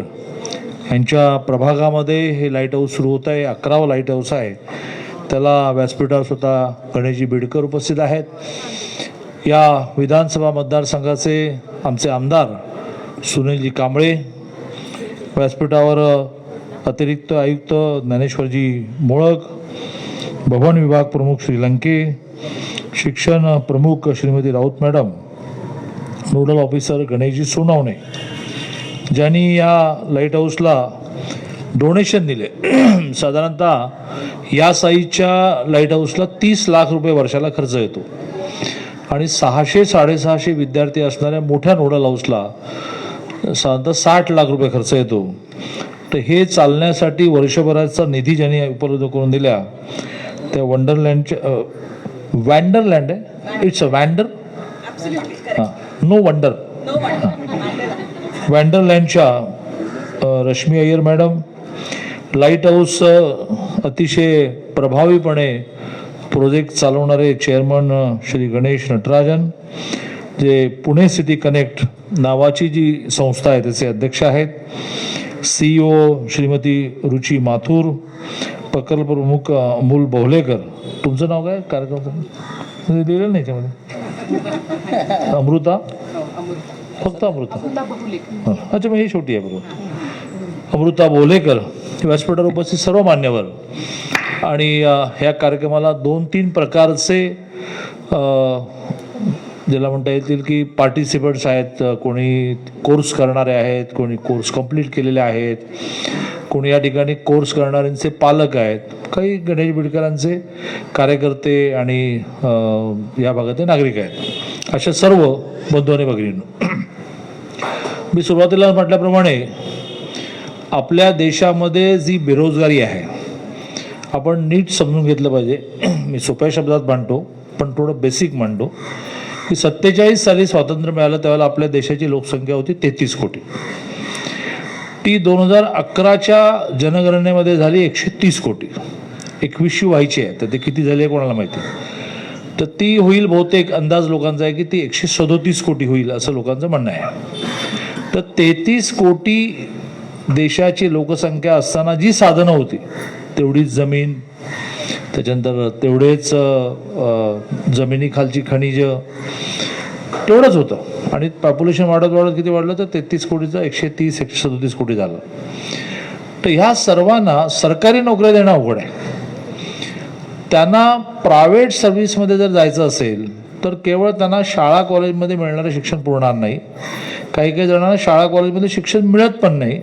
[SPEAKER 3] यांच्या प्रभागामध्ये हे लाईट हाऊस सुरू होत आहे. 11वा लाईट हाऊस आहे. त्याला व्यासपीठावर स्वतः गणेशजी बिडकर उपस्थित आहेत. या विधानसभा मतदारसंघाचे आमचे आमदार सुनीलजी कांबळे, व्यासपीठावर अतिरिक्त आयुक्त ज्ञानेश्वरजी मोळक, भवन विभाग प्रमुख श्री लंके, शिक्षण प्रमुख Shrimati Raut madam, nodal officer Ganeshji Sonawane, ज्यांनी या लाईट हाऊसला डोनेशन दिले. साधारणतः या साईजच्या लाईट हाऊसला 30 लाख रुपये वर्षाला खर्च येतो आणि 600-650 विद्यार्थी असणाऱ्या मोठ्या नोडल हाऊसला साधारणतः 60 लाख रुपये खर्च येतो. तर हे चालण्यासाठी वर्षभराचा निधी ज्यांनी उपलब्ध करून दिल्या त्या वंडरलँड आहे, it's a wander, no wonder, वंडरलँडच्या Rashmi Iyer madam, lighthouse अतिशय प्रभावीपणे प्रोजेक्ट चालवणारे चेअरमन श्री गणेश नटराजन, जे पुणे सिटी कनेक्ट नावाची जी संस्था आहे त्याचे अध्यक्ष आहेत, CEO श्रीमती रुची माथुर, प्रकल्प प्रमुख अमोल बोहलेकर. तुमचं नाव काय कार्यक्रम दिलेलं नाही त्यामध्ये? अमृता, फक्त अमृता, अच्छा मग हे शेवटी आहे बरोबर. अमृता बोहलेकर, व्यासपीठावर उपस्थित सर्व मान्यवर. आणि ह्या कार्यक्रमाला 2-3 प्रकारचे ज्याला म्हणता येतील की पार्टिसिपंट्स आहेत. कोणी कोर्स करणारे आहेत, कोणी कोर्स कंप्लीट केलेले आहेत, कोणी या ठिकाणी कोर्स करणाऱ्यांचे पालक आहेत, काही गणेश बिडकरांचे कार्यकर्ते आणि या भागातले नागरिक आहेत. अशा सर्व बंधू आणि भगिनींनो, मी सुरुवातीला म्हटल्याप्रमाणे आपल्या देशामध्ये जी बेरोजगारी आहे आपण नीट समजून घेतलं पाहिजे. मी सोप्या शब्दात मांडतो पण थोडं बेसिक मांडतो की 47 साली स्वातंत्र्य मिळालं त्यावेळेला आपल्या देशाची लोकसंख्या होती 33 कोटी. ती 2011च्या जनगणनेमध्ये झाली 130 कोटी. 21वी व्हायची आहे, तर ते किती झाली आहे कोणाला माहिती. तर ती होईल बहुतेक, अंदाज लोकांचा आहे की ती 137 कोटी होईल असं लोकांचं म्हणणं आहे. तर 33 कोटी देशाची लोकसंख्या असताना जी साधनं होती, तेवढीच जमीन, त्याच्यानंतर तेवढेच जमिनीखालची खनिजं, तेवढंच होतं. आणि पॉप्युलेशन वाढत किती वाढलं, तर 33 कोटीचं 137 कोटी झालं. तर ह्या सर्वांना सरकारी नोकऱ्या देणं अवघड आहे. त्यांना प्रायव्हेट सर्व्हिसमध्ये जर जायचं असेल तर केवळ त्यांना शाळा कॉलेजमध्ये मिळणारं शिक्षण पुरणार नाही. काही जणांना शाळा कॉलेजमध्ये शिक्षण मिळत पण नाही.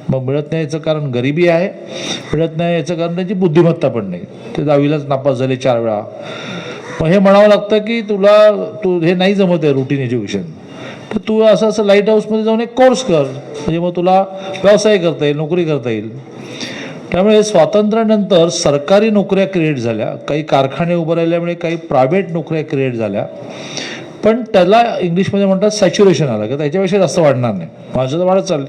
[SPEAKER 3] मग मिळत नाही याचं कारण गरिबी आहे, मिळत नाही याचं कारण त्यांची बुद्धिमत्ता पण नाही. ते 10वीलाच नापास झाले 4 वेळा. मग हे म्हणावं लागतं की तू हे नाही जमत आहे रुटीन एज्युकेशन, तर तू असं लाईट हाऊसमध्ये जाऊन एक कोर्स कर, म्हणजे मग तुला व्यवसाय करता येईल, नोकरी करता येईल. त्यामुळे स्वातंत्र्यानंतर सरकारी नोकऱ्या क्रिएट झाल्या, काही कारखाने उभं राहिल्यामुळे काही प्रायव्हेट नोकऱ्या क्रिएट झाल्या. पण त्याला इंग्लिशमध्ये म्हणतात सॅच्युरेशन आलं, की त्याच्यापेक्षा जास्त वाढणार नाही, माझं तर वाढत चाललं.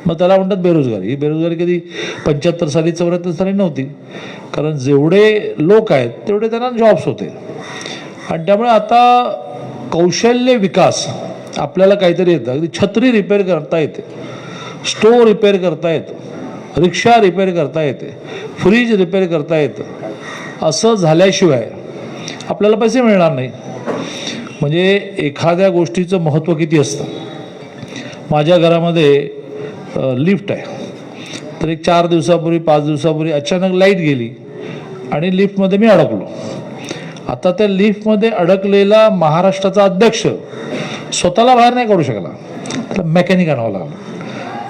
[SPEAKER 3] मग त्याला म्हणतात बेरोजगारी. ही बेरोजगारी कधी 75 साली 74 साली नव्हती, कारण जेवढे लोक आहेत तेवढे त्यांना जॉब्स होते. आणि त्यामुळे आता कौशल्य विकास आपल्याला काहीतरी येतं. अगदी छत्री रिपेअर करता येते, स्टोव रिपेअर करता येतं, रिक्षा रिपेअर करता येते, फ्रीज रिपेअर करता येतं. असं झाल्याशिवाय आपल्याला पैसे मिळणार नाही. म्हणजे एखाद्या गोष्टीचं महत्त्व किती असतं. माझ्या घरामध्ये लिफ्ट आहे, तर एक 4 दिवसापूर्वी 5 दिवसापूर्वी अचानक लाईट गेली आणि लिफ्टमध्ये मी अडकलो. आता त्या लिफ्टमध्ये अडकलेला महाराष्ट्राचा अध्यक्ष स्वतःला बाहेर नाही काढू शकला, त्याला मेकॅनिक आणावं लागलं.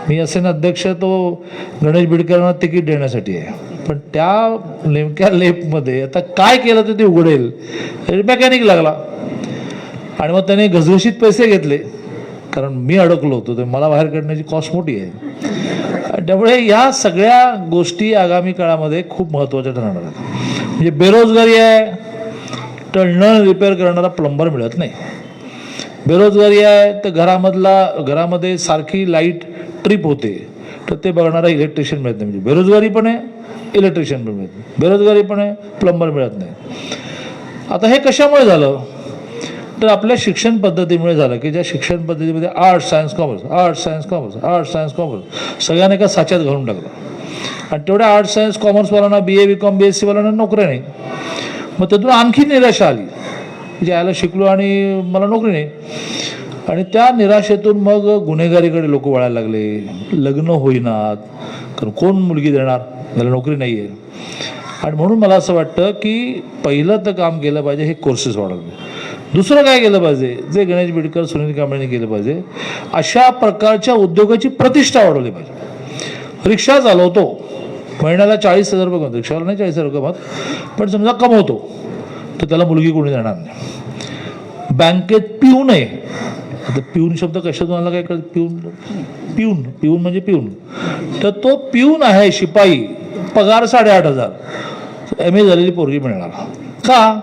[SPEAKER 3] मी असेन अध्यक्ष, तो गणेश बिडकरांना तिकीट देण्यासाठी आहे, पण त्या नेमक्या लेफ्टमध्ये आता काय केलं तर ते उघडेल, मेकॅनिक लागला. आणि मग त्याने घसघशीत पैसे घेतले, कारण मी अडकलो होतो, तर मला बाहेर काढण्याची कॉस्ट मोठी आहे. त्यामुळे या सगळ्या गोष्टी आगामी काळामध्ये खूप महत्त्वाच्या ठरणार आहेत. म्हणजे बेरोजगारी आहे तर नळ रिपेअर करणारा प्लंबर मिळत नाही. बेरोजगारी आहे तर घरामध्ये सारखी लाईट ट्रिप होते, तर ते बघणारा इलेक्ट्रिशियन मिळत नाही. म्हणजे बेरोजगारी पण आहे, इलेक्ट्रिशियन पण मिळत नाही, बेरोजगारी पण आहे, प्लंबर मिळत नाही. आता हे कशामुळे झालं, तर आपल्या शिक्षण पद्धतीमुळे झालं, की ज्या शिक्षण पद्धतीमध्ये arts science commerce, arts science commerce, arts science commerce सगळ्यांना एका साच्यात घालून टाकलं. आणि तेवढ्या आर्ट्स सायन्स कॉमर्सवाल्यांना, BA BCom BSc वाल्यांना नोकऱ्या नाही. मग त्यातून आणखी निराशा आली, म्हणजे याला शिकलो आणि मला नोकरी नाही. आणि त्या निराशेतून मग गुन्हेगारीकडे लोक वळायला लागले. लग्न होईनात, कारण कोण मुलगी देणार, त्याला नोकरी नाही आहे. आणि म्हणून मला असं वाटतं की पहिलं तर काम केलं पाहिजे हे कोर्सेस वाढवले. दुसरं काय केलं पाहिजे, जे गणेश बिडकर, सुनील कांबळेंनी केलं पाहिजे, अशा प्रकारच्या उद्योगाची प्रतिष्ठा वाढवली पाहिजे. रिक्षा चालवतो, महिन्याला 40,000 रुपये कमवतो, रिक्षावाला नाही 40,000 रुपये कमवत, पण समजा कमवतो, तर त्याला मुलगी कोणी देणार नाही. बँकेत पिऊन आहे, आता पिऊन शब्द कशातून आला काय कळत, पिऊन म्हणजे पिऊन, तर तो पिऊन आहे शिपाई, पगार 8,500, MA झालेली पोरगी मिळणार. का,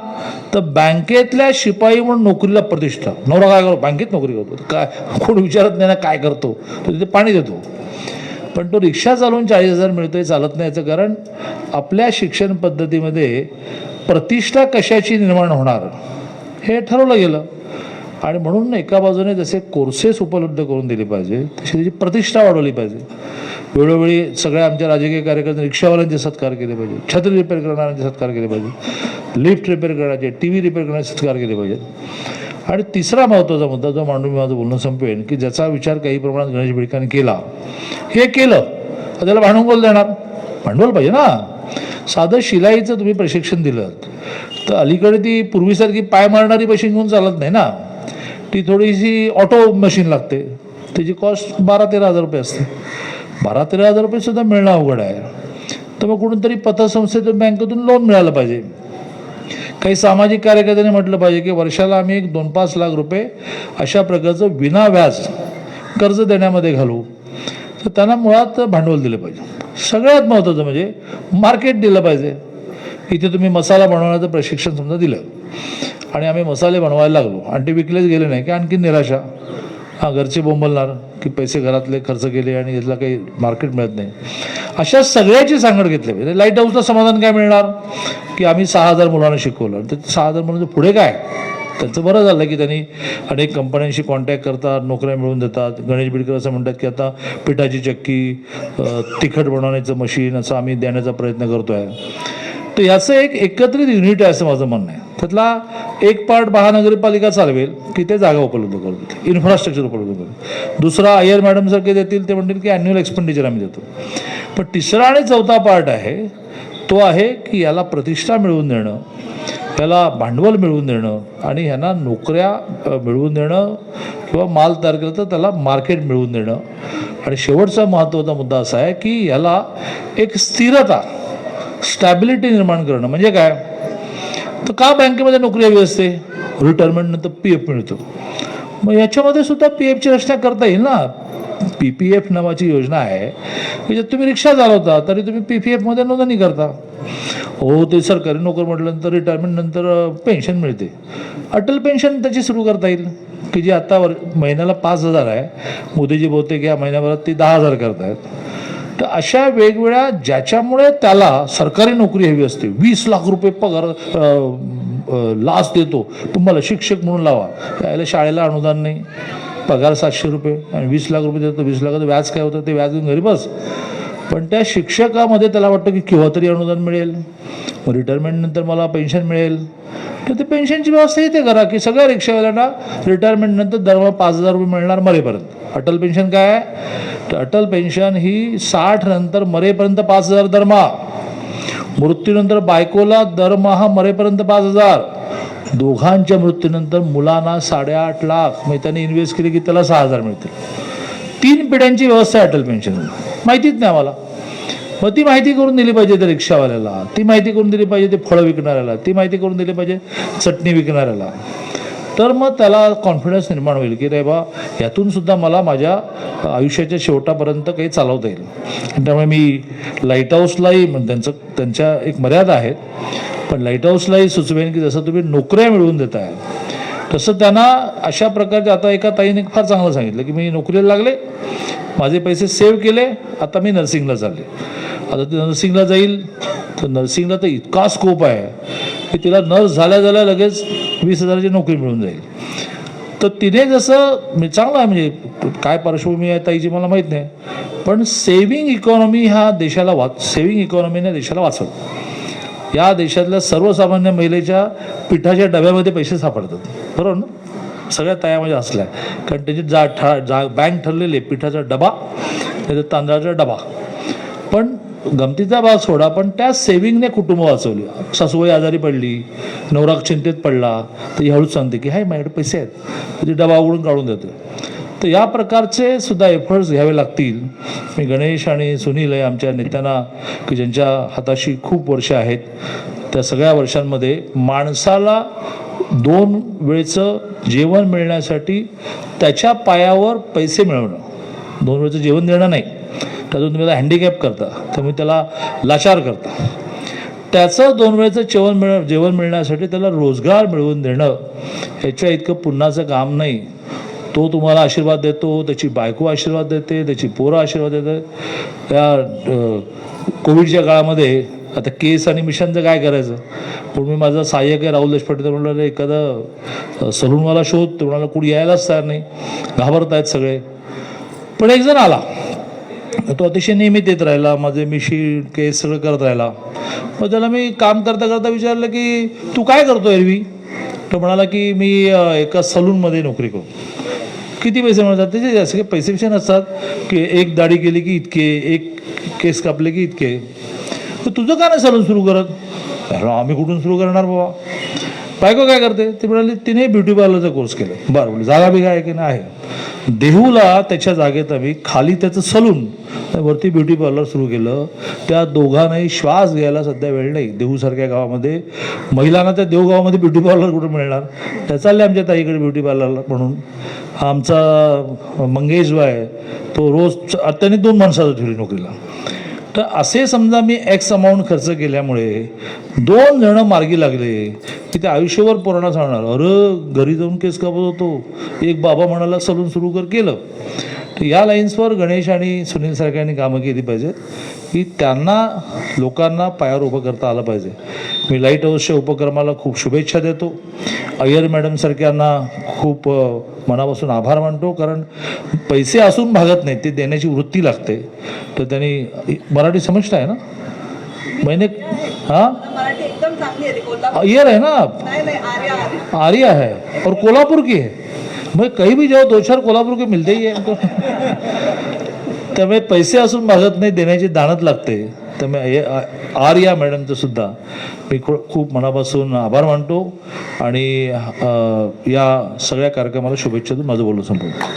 [SPEAKER 3] तर बँकेतल्या शिपाई म्हणून नोकरीला प्रतिष्ठा. नवरा काय करतो, बँकेत नोकरी करतो, काय कोण विचारत नाही ना काय करतो, तो तिथे पाणी देतो. पण तो रिक्षा चालवून 40,000 मिळतोय, चालत नाही. याचं कारण आपल्या शिक्षण पद्धतीमध्ये प्रतिष्ठा कशाची निर्माण होणार हे ठरवलं गेलं. आणि म्हणून एका बाजूने जसे कोर्सेस उपलब्ध करून दिले पाहिजे, तशी त्याची प्रतिष्ठा वाढवली पाहिजे. वेळोवेळी सगळ्या आमच्या राजकीय कार्यकर्त्यांनी रिक्षावाल्यांचे सत्कार केले पाहिजे, छत्री रिपेअर करणाऱ्यांचे सत्कार केले पाहिजे, लिफ्ट रिपेअर करण्याचे, TV रिपेअर करण्याचे सत्कार केले पाहिजेत. आणि तिसरा महत्त्वाचा मुद्दा जो मांडून मी माझं बोलणं संपवेन, की ज्याचा विचार काही प्रमाणात गणेश बिडकरांनी केला, हे केलं त्याला भांडवल देणार, भांडवल पाहिजे ना. साधं शिलाईचं तुम्ही प्रशिक्षण दिलं तर अलीकडे ती पूर्वीसारखी पाय मारणारी मशीन घेऊन चालत नाही ना, ती थोडीशी ऑटो मशीन लागते, त्याची कॉस्ट 12-13 हजार रुपये असते. 12-13 हजार रुपये सुद्धा मिळणं अवघड आहे. तर मग कुठूनतरी पतसंस्थेतून, बँकेतून लोन मिळालं पाहिजे. काही सामाजिक कार्यकर्त्यांनी म्हटलं पाहिजे की वर्षाला आम्ही 2-5 लाख रुपये अशा प्रकारचं विना व्याज कर्ज देण्यामध्ये घालू. तर त्यांना मुळात भांडवल दिलं पाहिजे. सगळ्यात महत्त्वाचं म्हणजे मार्केट दिलं पाहिजे. इथे तुम्ही मसाला बनवण्याचं प्रशिक्षण समजा दिलं आणि आम्ही मसाले बनवायला लागलो आणि ते विकलेच गेले नाही, की आणखी निराशा. घरचे बोंबलणार की पैसे घरातले खर्च केले आणि यातला काही मार्केट मिळत नाही. अशा सगळ्याची सांगड घेतली पाहिजे. लाईट हाऊसला समाधान काय मिळणार की आम्ही 6,000 मुलांना शिकवलं, तर 6,000 मुलांचं पुढे काय? त्यांचं बरं झालं की त्यांनी अनेक कंपन्यांशी कॉन्टॅक्ट करतात, नोकऱ्या मिळवून देतात. गणेश बिडकर असं म्हणतात की आता पिठाची चक्की, तिखट बनवण्याचं मशीन असं आम्ही देण्याचा प्रयत्न करतो आहे. तर याचं एक एकत्रित युनिट आहे असं माझं म्हणणं आहे. त्यातला एक पार्ट महानगरपालिका चालवेल की ते जागा उपलब्ध करून देतील, इन्फ्रास्ट्रक्चर उपलब्ध करून. दुसरा अय्यर मॅडमसारखे देतील, ते म्हणतील की ॲन्युअल एक्सपेंडिचर आम्ही देतो. पण तिसरा आणि चौथा पार्ट आहे तो आहे की याला प्रतिष्ठा मिळवून देणं, याला भांडवल मिळवून देणं आणि ह्यांना नोकऱ्या मिळवून देणं किंवा माल तयार केलं तर त्याला मार्केट मिळवून देणं. आणि शेवटचा महत्त्वाचा मुद्दा असा आहे की याला एक स्थिरता, स्टॅबिलिटी निर्माण करणं. म्हणजे काय? तर का बँकेमध्ये नोकरी हवी असते? रिटायरमेंटनंतर PF मिळतो. मग याच्यामध्ये सुद्धा PFची रचना करता येईल ना. PPF नावाची योजना आहे की ज्यात तुम्ही रिक्षा चालवता तरी तुम्ही PPFमध्ये नोंदणी करता. हो, ते सरकारी नोकर म्हटल्यानंतर रिटायरमेंटनंतर पेन्शन मिळते. अटल पेन्शन त्याची सुरू करता येईल की जी आता महिन्याला 5,000 आहे. मोदीजी बहुतेक या महिन्याभरात ती 10,000 करतायत. तर अशा वेगवेगळ्या ज्याच्यामुळे त्याला सरकारी नोकरी हवी असते. 20 लाख रुपये पगार लाच देतो तुम्हाला शिक्षक म्हणून लावा. त्याला शाळेला अनुदान नाही, पगार 700 रुपये आणि 20 लाख रुपये देतो. 20 लाखाचं व्याज काय होतं? ते व्याज घेऊन घरी बस. पण त्या शिक्षकामध्ये त्याला वाटतं की केव्हा तरी अनुदान मिळेल, मग रिटायरमेंटनंतर मला पेन्शन मिळेल. तर ते पेन्शनची व्यवस्था इथे करा की सगळ्या रिक्षावाल्यांना रिटायरमेंटनंतर दरमहा 5,000 रुपये मिळणार मरेपर्यंत. अटल पेन्शन काय आहे? तर अटल पेन्शन ही 60 नंतर मरेपर्यंत 5,000 दरमहा, मृत्यूनंतर बायकोला दरमहा मरेपर्यंत 5,000, दोघांच्या मृत्यूनंतर मुलांना 8.5 लाख. मग त्यांनी इन्व्हेस्ट केले की त्याला 6,000 मिळतील. 3 पिढ्यांची व्यवस्था आहे अटल पेन्शन. माहितीच नाही आम्हाला. मग ती माहिती करून दिली पाहिजे त्या रिक्षावाल्याला, ती माहिती करून दिली पाहिजे ते फळं विकणाऱ्याला, ती माहिती करून दिली पाहिजे चटणी विकणाऱ्याला. तर मग त्याला कॉन्फिडन्स निर्माण होईल की रे बा यातून सुद्धा मला माझ्या आयुष्याच्या शेवटापर्यंत काही चालवता येईल. त्यामुळे मी लाईट हाऊसलाही त्यांच्या एक मर्यादा आहेत, पण लाईट हाऊसलाही सुचवेन की जसं तुम्ही नोकऱ्या मिळवून देत आहे तसं त्यांना अशा प्रकारचे. आता एका ताईने फार चांगलं सांगितलं की मी नोकरीला लागले, माझे पैसे सेव्ह केले, आता मी नर्सिंगला चालले. आता ती नर्सिंगला जाईल तर नर्सिंगला तर इतका स्कोप आहे की तिला नर्स झाल्या लगेच 20,000ची नोकरी मिळून जाईल. तर तिने जसं चांगलं आहे, म्हणजे काय पार्श्वभूमी आहे ताईची मला माहीत नाही, पण सेव्हिंग इकॉनॉमी हा देशाला सेव्हिंग इकॉनॉमीने देशाला वाचवलं. या देशातल्या सर्वसामान्य महिलेच्या पिठाच्या डब्यामध्ये पैसे सापडतात, बरोबर ना? सगळ्या ताया माझ्या हसल्या, कारण त्याची बँक ठरलेली आहे पिठाचा डबा नाही तर तांदळाचा डबा. पण गमतीचा भाग सोडा, पण त्या सेव्हिंगने कुटुंब वाचवली. सासूबाई आजारी पडली, नवरा चिंतेत पडला, तर हळूच सांगते की हाय माझ्याकडे पैसे आहेत, ती डबा उघडून काढून देते. तर या प्रकारचे सुद्धा एफर्ट्स घ्यावे लागतील. मी गणेश आणि सुनील आहे आमच्या नेत्यांना की ज्यांच्या हाताशी खूप वर्ष आहेत, त्या सगळ्या वर्षांमध्ये माणसाला 2 वेळचं जेवण मिळण्यासाठी त्याच्या पायावर पैसे मिळवणं, 2 वेळचं जेवण देणं नाही, त्यातून तुम्ही त्याला हँडिकॅप करता, त्यामुळे त्याला लाचार करता. त्याचं 2 वेळचं जेवण मिळण्यासाठी त्याला रोजगार मिळवून देणं ह्याच्या इतकं पुन्हाचं काम नाही. तो तुम्हाला आशीर्वाद देतो, त्याची बायको आशीर्वाद देते, त्याची पोरं आशीर्वाद देतात. या कोविडच्या काळामध्ये आता केस आणि मिशनचं काय करायचं, पण मी माझा सहाय्यक आहे राहुल देशपांडे, तर म्हणाले एखादा सलूनवाला शोध, ते म्हणाला कुणी यायलाच तयार नाही, घाबरत आहेत सगळे. पण एक जण आला, तो अतिशय नियमित येत राहिला, माझे मिशी केस सगळं करत राहिला. मग त्याला मी काम करता करता विचारलं की तू काय करतो एरवी? तो म्हणाला की मी एका सलूनमध्ये नोकरी करतो. किती पैसे मिळतात? त्याचे असे काही पैसे नसतात की एक दाढी केली की इतके, एक केस कापले की इतके. तर तुझं का नाही सलून सुरू करत? आम्ही कुठून सुरू करणार बाबा? बायको काय करते? ती म्हणाली तिने ब्युटी पार्लरचा कोर्स केला. बरं, म्हणजे जागा बिगा आहे की नाही आहे. देहूला त्याच्या जागेत आम्ही खाली त्याचं सलून, वरती ब्युटी पार्लर सुरू केलं. त्या दोघांनाही श्वास घ्यायला सध्या वेळ नाही. देहूसारख्या गावामध्ये महिलांना त्या देहूगावामध्ये ब्युटी पार्लर कुठं मिळणार? त्या चालले आमच्या ताईकडे ब्युटी पार्लरला म्हणून. आमचा मंगेश जो आहे तो रोज त्यांनी 2 माणसाला ठेवली नोकरीला. तर असे समजा मी एक्स अमाऊंट खर्च केल्यामुळे 2 जणं मार्गी लागले की ते आयुष्यभर पोरांना सांगणार, अरे घरी जाऊन केस कापत होतो, एक बाबा म्हणाला सलून सुरू केलं. तर या लाईन्सवर गणेश आणि सुनील सारख्यांनी कामं केली पाहिजेत की त्यांना लोकांना पायावर उभं करता आलं पाहिजे. मी लाईट हाऊसच्या उपक्रमाला खूप शुभेच्छा देतो. अय्यर मॅडमसारख्यांना खूप मनापासून आभार मानतो, कारण पैसे असून भागत नाहीत, ते देण्याची वृत्ती लागते. तर त्यांनी मराठी समजताय ना मैंने हाँ
[SPEAKER 12] मराठी एकदम चांगली आहे कोल्हापूर
[SPEAKER 3] अय्यर है ना आप,
[SPEAKER 12] नाही आर्या
[SPEAKER 3] आर्या है और कोल्हापुर की है. मैं कहीं भी जाओ 2-4 कोल्हापुर के मिलते ही है. त्यामुळे पैसे असून भागत नाही, देण्याची दानत लागते. त्यामुळे आर्या मॅडमचं सुद्धा मी खूप मनापासून आभार मानतो आणि या सगळ्या कार्यक्रमाला शुभेच्छा देऊन माझं बोलणं संपवतो.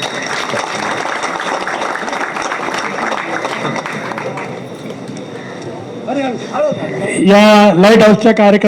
[SPEAKER 11] या लाईट हाऊसच्या कार्यक्रम